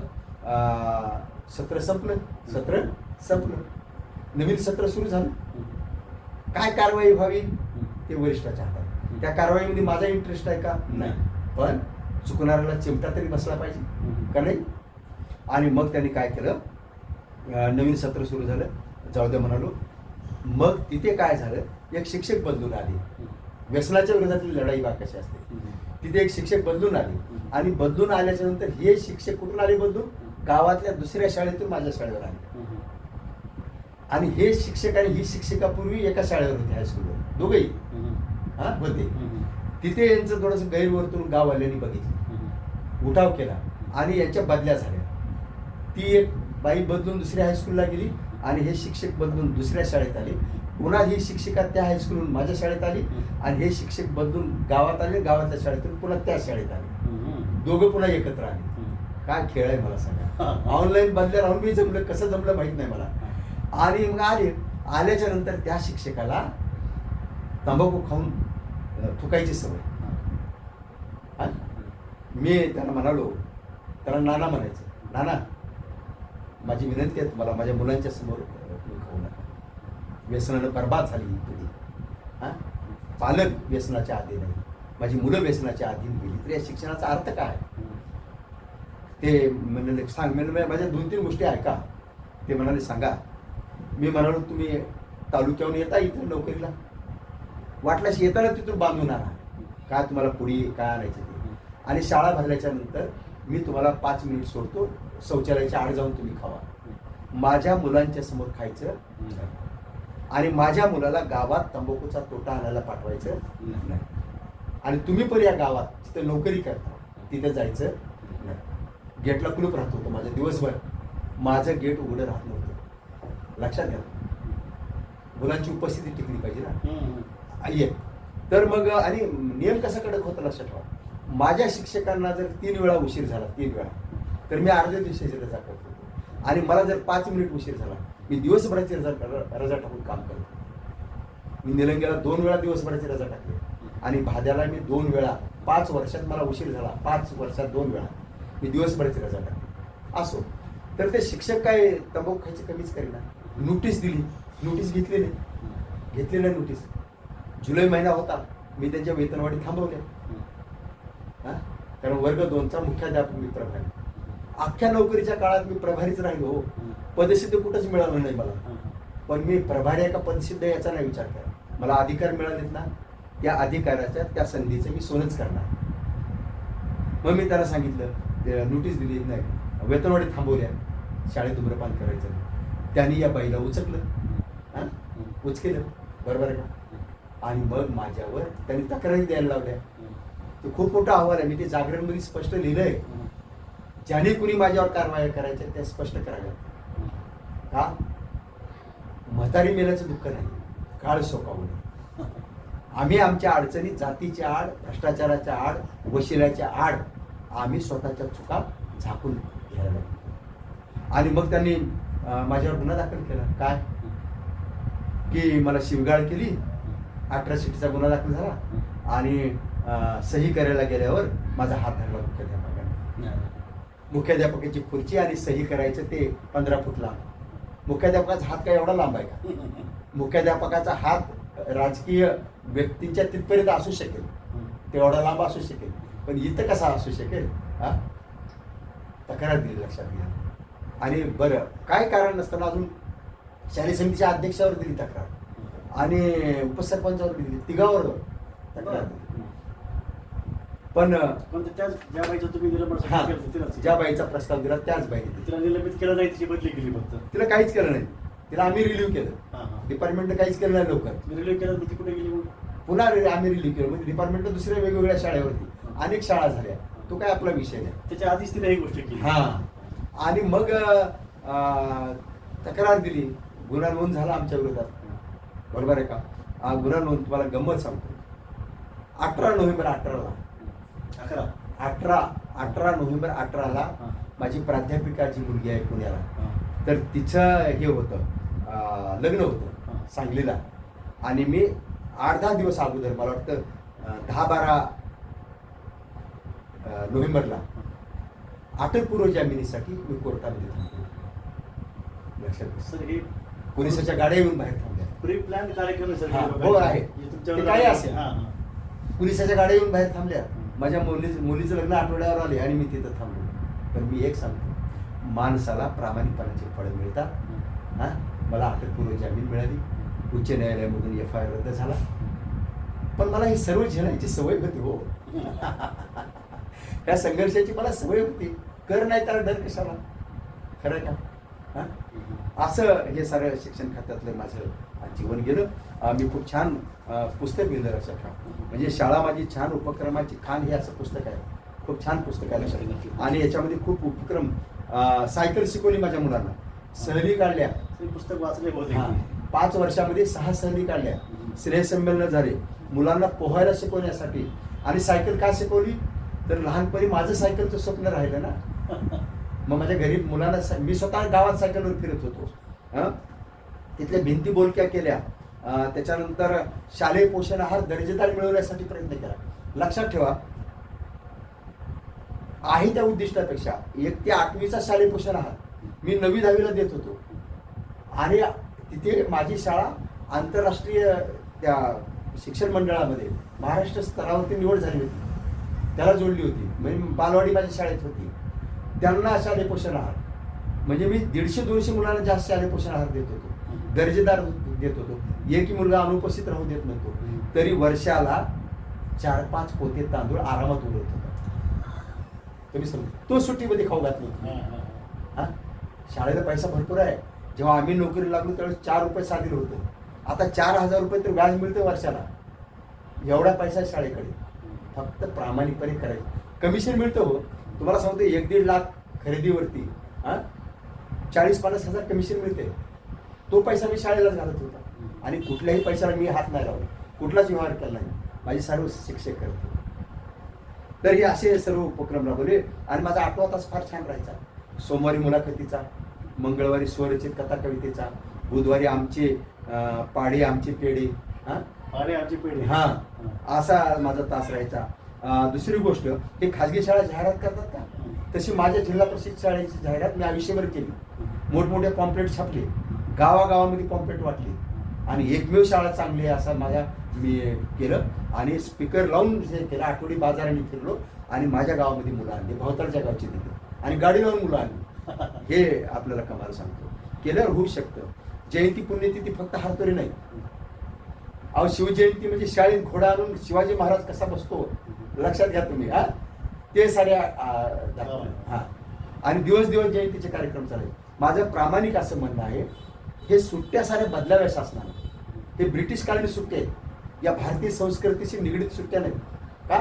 सत्र संपलं. नवीन सत्र सुरू झालं. काय कारवाई व्हावी ते वरिष्ठाच्या हातात. त्या कारवाईमध्ये माझा इंटरेस्ट आहे का नाही, पण चुकणाऱ्याला चिमटा तरी बसला पाहिजे का नाही. आणि मग त्यांनी काय केलं, नवीन सत्र सुरू झालं, जाऊ द्या म्हणालो. मग तिथे काय झालं, एक शिक्षक बदलून आले. व्यसनाच्या विरोधातली लढाई बा कशी असते. तिथे एक शिक्षक बदलून आले. आणि बदलून आल्याच्या नंतर हे शिक्षक कुठून आले बदलून, गावातल्या दुसऱ्या शाळेतून माझ्या शाळेवर आले. आणि हे शिक्षक आणि ही शिक्षिका पूर्वी एका शाळेवर होते, हायस्कूलवर दोघेही होते. तिथे यांचं थोडंसं गैरवर्तून गाववाल्यांनी बघितलं, उठाव केला आणि यांच्या बदल्या झाल्या. ती एक बाई बदलून दुसऱ्या हायस्कूलला गेली आणि हे शिक्षक बदलून दुसऱ्या शाळेत आले. पुन्हा ही शिक्षिका त्या हायस्कूलहून माझ्या शाळेत आली आणि हे शिक्षक बदलून गावात आले, गावातल्या शाळेतून पुन्हा त्या शाळेत आले. दोघं पुन्हा एकत्र आले. काय खेळ आहे मला सांगा. ऑनलाईन बदल्या राहून मी जमलं, कसं जमलं माहित नाही मला. आणि मग आल्याच्या नंतर त्या शिक्षकाला तंबाखू खाऊन थुकायची सवय. मी त्यांना म्हणालो, त्याला नाना म्हणायचं, नाना माझी विनंती आहे तुम्हाला, माझ्या मुलांच्या समोर तुम्ही खाऊ नका. व्यसनानं बरबाद झाली ही पिढी. पालक व्यसनाच्या आधी नाही, माझी मुलं व्यसनाच्या आधीन गेली, तर या शिक्षणाचा अर्थ काय. ते म्हणाले सांग. म्हणजे माझ्या 2-3 गोष्टी ऐका. ते म्हणाले सांगा. मी म्हणालो तुम्ही तालुक्याहून येता इथं नोकरीला, वाटल्यास येताना तिथून बांधून आणा, काय तुम्हाला पुढी काय आणायची ते. आणि शाळा भरल्याच्या नंतर मी तुम्हाला 5 मिनिट सोडतो, शौचालयाच्या आड जाऊन तुम्ही खावा. माझ्या मुलांच्या समोर खायचं आणि माझ्या मुलाला गावात तंबाखूचा तोटा आणायला पाठवायचं नाही. आणि तुम्ही पण या गावात जिथे नोकरी करता तिथे जायचं नाही. गेटला कुलूप राहत होतं माझं दिवसभर, माझं गेट उघडं राहत नव्हतं. लक्षात घ्या, मुलांची उपस्थिती टिकली पाहिजे ना. ये तर मग आणि नियम कसा कडक होता लक्षात ठेवा. माझ्या शिक्षकांना जर 3 वेळा उशीर झाला, 3 वेळा, तर मी अर्ध्या दिवसाची रजा करत होतो. आणि मला जर 5 मिनिट उशीर झाला, मी दिवसभराची रजा टाकून काम करतो. मी निलंग्याला 2 वेळा दिवसभराची रजा टाकली आणि भाद्याला मी 2 वेळा. 5 वर्षात मला उशीर झाला, 5 वर्षात 2 वेळा मी दिवसभराची रजा टाकली. असो, तर ते शिक्षक काय तंबाखू खायची कमीच करेना. नोटीस दिली, नोटीस घेतली नोटीस. जुलै महिना होता, मी त्यांच्या वेतनवाढी थांबवल्या. कारण वर्ग 2चा मुख्याध्यापक मी प्रभारी. अख्ख्या नोकरीच्या काळात मी प्रभारीच राहिलो. पदसिद्ध कुठंच मिळालं नाही मला. पण मी प्रभारी आहे का पदसिद्ध याचा नाही विचार केला. मला अधिकार मिळालेत ना, त्या अधिकाराच्या त्या संधीचं मी सोनच करणार. मग मी त्याला सांगितलं, नोटीस दिली नाही, वेतनवाढी थांबवल्या, शाळेत धूम्रपान करायचं. त्यांनी या बाईला उचकलं, उचकेलं, बरोबर आहे का. आणि मग माझ्यावर त्यांनी तक्रारी द्यायला लावल्या. ते खूप मोठा अहवाल आहे, मी ते जागरणमध्ये स्पष्ट लिहिलंय. ज्याने कुणी माझ्यावर कारवाया करायच्या त्या स्पष्ट कराव्या. का म्हातारी मेल्याचं दुःख नाही, काळ सोकावू नये. आम्ही आमच्या अडचणी, जातीच्या आड, भ्रष्टाचाराच्या आड, वशिल्याच्या आड आम्ही स्वतःच्या चुका झाकून घ्यायला लागलो. आणि मग त्यांनी माझ्यावर गुन्हा दाखल केला. काय की मला शिवगाळ केली, अॅट्रॉसिटीचा गुन्हा दाखल झाला आणि सही करायला गेल्यावर माझा हात धरला मुख्याध्यापकाने. मुख्याध्यापकाची खुर्ची आणि सही करायचं ते 15 फूट लांब. मुख्याध्यापकाचा हात काय एवढा लांब आहे का. मुख्याध्यापकाचा हात राजकीय व्यक्तींच्या तिथपर्यंत असू शकेल, तेवढा लांब असू शकेल, पण इथं कसा असू शकेल. तक्रार दिली लक्षात घ्या. आणि बरं काय कारण नसताना अजून शालेय समितीच्या अध्यक्षावर दिली तक्रार आणि उपसरपंचावर दिली, तिघावर तक्रार दिली. पण ज्या बाईचा प्रस्ताव दिला त्याच बाईने तिला निलंबित केलं नाही, तिची बदली केली फक्त. तिला काहीच केलं नाही. तिला आम्ही रिलीव्ह केलं. हां हां डिपार्टमेंटनं काहीच केलं नाही लवकर. मी रिलीव्ह केलं तर ती कुठे गेली मग? पुन्हा आम्ही रिलीव्ह केलं. म्हणजे डिपार्टमेंटनं दुसऱ्या वेगवेगळ्या शाळेवरती अनेक शाळा झाल्या. तो काय आपला विषय नाही. त्याच्या आधीच तिने ही गोष्ट केली. हां. आणि मग तक्रार दिली, गुन्हा नोंद झाला आमच्या विरोधात. बरोबर आहे का? गुन्हा नोंद तुम्हाला गंमत सांगतो. 18 नोव्हेंबर 18ला 18 नोव्हेंबर 18ला हां. माझी प्राध्यापिकाची मुलगी आहे पुण्याला. हां. तर तिचं हे होतं, लग्न होतं हां. सांगलीला. आणि मी 8-10 दिवस अगोदर, मला वाटतं 10-12 नोव्हेंबरला अटकपूर्व जामिनीसाठी मी कोर्टामध्ये थांबलो. लक्षात घ्या. सर हे पोलिसाच्या गाड्या येऊन बाहेर थांबल्या. प्री प्लॅन कार्यक्रम आहे सर. हां, हे हो बघा. आहे. हे तुमच्या ते वेळेला काही आहे. असेल. हां हां पोलिसाच्या गाड्या येऊन बाहेर थांबल्या. माझ्या मुलीचं लग्न आठवड्यावर आले आणि मी तिथं थांबलो. पण मी एक सांगतो, माणसाला प्रामाणिकपणाचे फळ मिळतात. हां, मला अटकपूर्व जामीन मिळाली. उच्च न्यायालयामधून FIR रद्द झाला. पण मला ही सर्व झेलायची सवय होती हो. या संघर्षाची मला सवय होती. कर नाही त्याला डर कशाला? खरं आहे का? हां, असं हे सारं शिक्षण खात्यातलं माझं जीवन गेलं. मी खूप छान पुस्तक लिहिलं लक्षात ठेवा. म्हणजे शाळा माझी छान उपक्रमाची खान हे असं पुस्तक आहे. खूप छान पुस्तक आहे लक्षात ठेवा. आणि याच्यामध्ये खूप उपक्रम, सायकल शिकवली माझ्या मुलांना, सहली काढल्या. हे पुस्तक वाचले होते. हां, 5 वर्षामध्ये 6 सहली काढल्या. स्नेहसंमेलन झाले मुलांना पोहायला शिकवण्यासाठी. आणि सायकल का शिकवली तर लहानपणी माझं सायकलचं स्वप्न राहिलं ना. मग माझ्या गरीब मुलांना मी स्वतः गावात सायकलवर फिरत होतो. तिथल्या भिंती बोलक्या केल्या. त्याच्यानंतर शालेय पोषण आहार दर्जेदार मिळवण्यासाठी प्रयत्न केला. लक्षात ठेवा, आहे त्या उद्दिष्टापेक्षा 1 ते 8वीचा शालेय पोषण आहार मी 9वी-10वीला देत होतो. आणि तिथे माझी शाळा आंतरराष्ट्रीय त्या शिक्षण मंडळामध्ये महाराष्ट्र स्तरावरती निवड झाली होती. त्याला जोडली होती. म्हणजे बालवाडी माझ्या शाळेत होती. त्यांना शालेय पोषण आहार म्हणजे मी 150-200 मुलांना जास्त शालेय पोषण आहार देत होतो. दर्जेदार देत होतो. एकही मुलगा अनुपस्थित राहू देत नव्हतो. तरी वर्षाला 4-5 पोते तांदूळ आरामात उरत होता. तुम्ही समजा तो सुट्टीमध्ये खाऊ घातली. हां, शाळेला पैसा भरपूर आहे. जेव्हा आम्ही नोकरी लागलो त्यावेळेस 4 रुपये साधील होतं. आता 4,000 रुपये तर व्याज मिळतं वर्षाला. एवढा पैसा शाळेकडे. फक्त प्रामाणिकपणे करायचं. कमिशन मिळतं हो. तुम्हाला सांगतो 1-1.5 लाख खरेदीवरती 40-50 हजार कमिशन मिळते. तो पैसा मी शाळेलाच घालत होता. आणि कुठल्याही पैशाला मी हात नाही लावला. कुठलाच व्यवहार केला नाही. माझे सर्व शिक्षक करत होते. तर हे असे सर्व उपक्रम राबवले. आणि माझा 8वा तास फार छान राहायचा. सोमवारी मुलाखतीचा, मंगळवारी स्वरचित कथा कवितेचा, बुधवारी आमचे पाढे आमचे पेढे. पाढे आमचे पेढे. हां, असा माझा तास राहायचा. दुसरी गोष्ट, हे खाजगी शाळा जाहिरात करतात का, तशी माझ्या जिल्हा परिषद शाळेची जाहिरात मी आयुष्यभर केली. मोठमोठे पॉम्पलेट छापले, गावागावामध्ये पॉम्पलेट वाटले. आणि एकमेव शाळा चांगली आहे असं मी केलं. आणि स्पीकर लावून हे केलं. आठवडी बाजाराने फिरलो आणि माझ्या गावामध्ये मुलं आणली, भवतालच्या गावची तिथे. आणि गाडी लावून मुलं आणली. हे आपल्याला कमाल सांगतो. केल्यावर होऊ शकतं. जयंती पुण्यतिथी फक्त हारतोरी नाही. अहो, शिवजयंती म्हणजे शाळेत घोडा आणून शिवाजी महाराज कसा बसतो लक्षात घ्या तुम्ही. ते साऱ्या हां. आणि दिवस जयंतीचे कार्यक्रम चालले. माझं प्रामाणिक असं म्हणणं आहे, हे सुट्ट्या साऱ्या बदलाव्या शासनाने. हे ब्रिटिश कालीन सुट्ट्या आहेत. या भारतीय संस्कृतीशी निगडीत सुट्ट्या नाहीत. का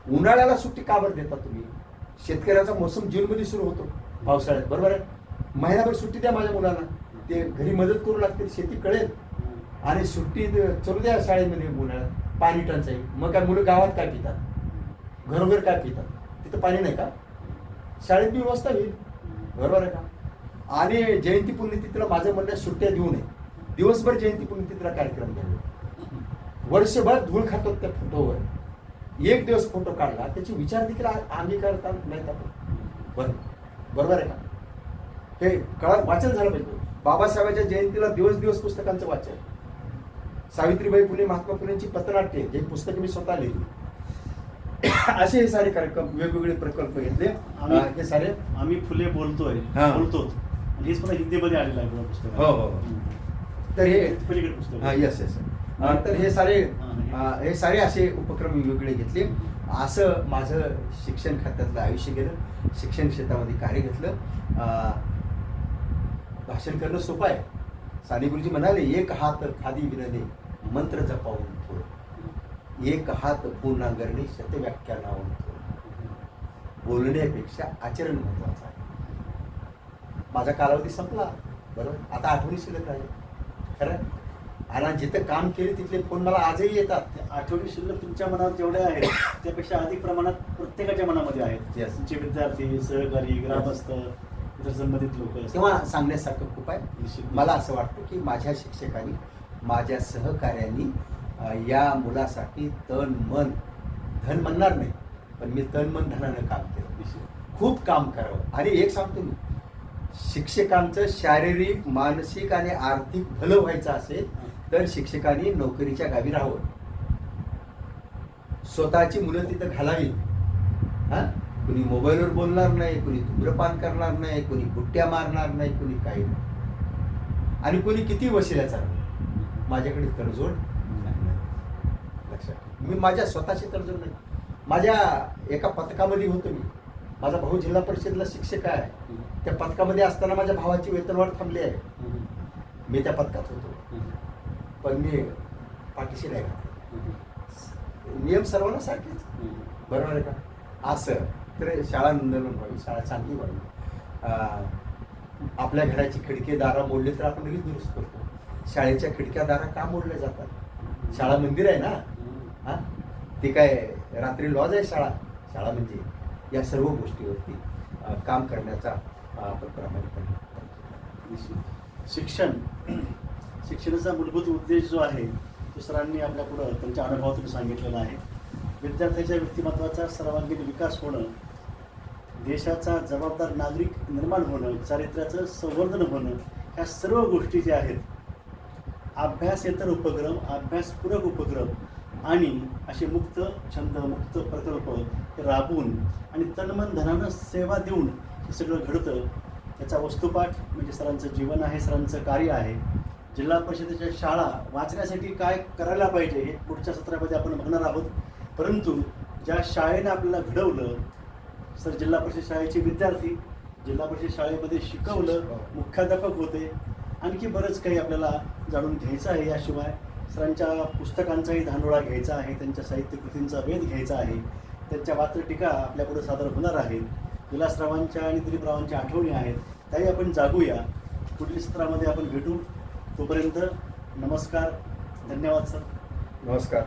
उन्हाळ्याला सुट्टी का बरं देता तुम्ही? शेतकऱ्याचा मोसम जूनमध्ये सुरू होतो, पावसाळ्यात. बरोबर आहे. महिनाभर सुट्टी द्या माझ्या मुलांना. ते घरी मदत करू लागतील, शेती कळेल. आणि सुट्टी चलू द्या शाळेमध्ये उन्हाळ्यात. पाणी टंचाई. मग काय मुलं गावात काय पितात, घरोघर काय पितात? तिथं पाणी नाही का? शाळेत बी व्यवस्था होईल. बरोबर आहे का? आणि जयंती पुण्यतिथीला माझं म्हणणं आहे, सुट्ट्या देऊ नये. दिवसभर जयंती पुण्यतिथीला कार्यक्रम घ्यावे. वर्षभर धूळ खातो त्या फोटोवर. 1 दिवस फोटो काढला, त्याची विचार देखील आम्ही करता नाहीत आपण. बरोबर आहे का? हे वाचन झालं पाहिजे. बाबासाहेबांच्या जयंतीला दिवस पुस्तकांचं वाचन. सावित्रीबाई फुले, महात्मा फुलेंची पथनाट्ये, जे पुस्तक मी स्वतः लिहिली. असे हे सारे कार्यक्रम, वेगवेगळे प्रकल्प घेतले. हे सारे आम्ही फुले बोलतोच. हेच पण हिंदीमध्ये आलेलं आहे पुस्तक. हो. तर हे पलीकडे पुस्तक. येस. तर हे सारे असे उपक्रम वेगवेगळे घेतले. असं माझं शिक्षण खात्यातलं आयुष्य गेलं. शिक्षण क्षेत्रामध्ये कार्य घेतलं. भाषण करणं सोपं आहे. साने गुरुजी म्हणाले, एक हात खादी विनदे मंत्र जपावून थोर, एक हात पूर्ण करणे शतव्याख्यानावून थोर. बोलण्यापेक्षा आचरण महत्वाचं आहे. माझा कालावधी संपला, बरोबर. आता आठवणी शिल्लक राहिले, खरं. आणि जिथं काम केले तिथले फोन मला आजही येतात. त्या आठवणी शिल्लक तुमच्या मनात जेवढ्या आहेत त्यापेक्षा अधिक प्रमाणात प्रत्येकाच्या मनामध्ये आहेत. Yes. तुमचे विद्यार्थी, सहकारी, ग्रामस्थ, इतर संबंधित लोक. तेव्हा सांगण्यासारखं खूप आहे. निश्चित. मला असं वाटतं की माझ्या शिक्षकांनी, माझ्या सहकार्यांनी या मुलासाठी तन मन धन म्हणणार नाही, पण मी तन मन धनानं काम केलं. निश्चित. खूप काम करावं. आणि एक सांगतो मी, शिक्षकांचं शारीरिक, मानसिक आणि आर्थिक भलं व्हायचं असेल तर शिक्षकांनी नोकरीच्या गावी राहावं, स्वतःची मुलं तिथं घालावी. हां, कुणी मोबाईलवर बोलणार नाही, कुणी धूम्रपान करणार नाही, कुणी गुट्ट्या मारणार नाही, कुणी काही नाही. आणि कुणी किती वशिल्या चालणार, माझ्याकडे तडजोड नाही. लक्षात ठेवा. मी माझ्या स्वतःची तडजोड नाही. माझ्या एका पथकामध्ये होतो मी. माझा भाऊ जिल्हा परिषदला शिक्षक आहे. त्या पथकामध्ये असताना माझ्या भावाची वेतनवाढ थांबली आहे. मी त्या पथकात होतो, पण मी पाठीशी नाही घातली. नियम सर्वांना सारखेच, बरोबर आहे का? असं तर शाळा नंदनवन व्हावी, शाळा चांगली व्हावी. आपल्या घराची खिडकी दारा मोडली तर आपण लगेच दुरुस्त करतो. शाळेच्या खिडक्या दारा का मोडल्या जातात? शाळा मंदिर आहे ना. हां, ते काय रात्री लॉज आहे शाळा? शाळा म्हणजे या सर्व गोष्टीवरती काम करण्याचा आपण प्रामाणिकपणे. शिक्षणाचा मूलभूत उद्देश जो आहे तो सरांनी आपल्या पुढं त्यांच्या अनुभवातून सांगितलेला आहे. विद्यार्थ्याच्या व्यक्तिमत्वाचा सर्वांगीण विकास होणं, देशाचा जबाबदार नागरिक निर्माण होणं, चारित्र्याचं संवर्धन होणं, ह्या सर्व गोष्टी ज्या आहेत, अभ्यासेतर उपक्रम, अभ्यासपूरक उपक्रम आणि असे मुक्त छंद, मुक्त प्रकल्प राबवून आणि तनमन धनानं सेवा देऊन हे सगळं घडतं. त्याचा वस्तुपाठ म्हणजे सरांचं जीवन आहे, सरांचं कार्य आहे. जिल्हा परिषदेच्या शाळा वाचण्यासाठी काय करायला पाहिजे हे पुढच्या सत्रामध्ये आपण बघणार आहोत. परंतु ज्या शाळेनं आपल्याला घडवलं, सर जिल्हा परिषद शाळेचे विद्यार्थी, जिल्हा परिषद शाळेमध्ये शिकवलं, मुख्याध्यापक होते. आणखी बरंच काही आपल्याला जाणून घ्यायचं आहे. याशिवाय सरांच्या पुस्तकांचाही धांडोळा घ्यायचा आहे, त्यांच्या साहित्य कृतींचा वेध घ्यायचा आहे. त्यांच्या वात्रटिका आपल्यापुढे सादर होणार आहेत. विलासरावांच्या आणि दिलीपरावांच्या आठवणी आहेत, त्याही आपण जागूया. पुढील सत्रामध्ये आपण भेटू. तोपर्यंत नमस्कार, धन्यवाद सर. नमस्कार.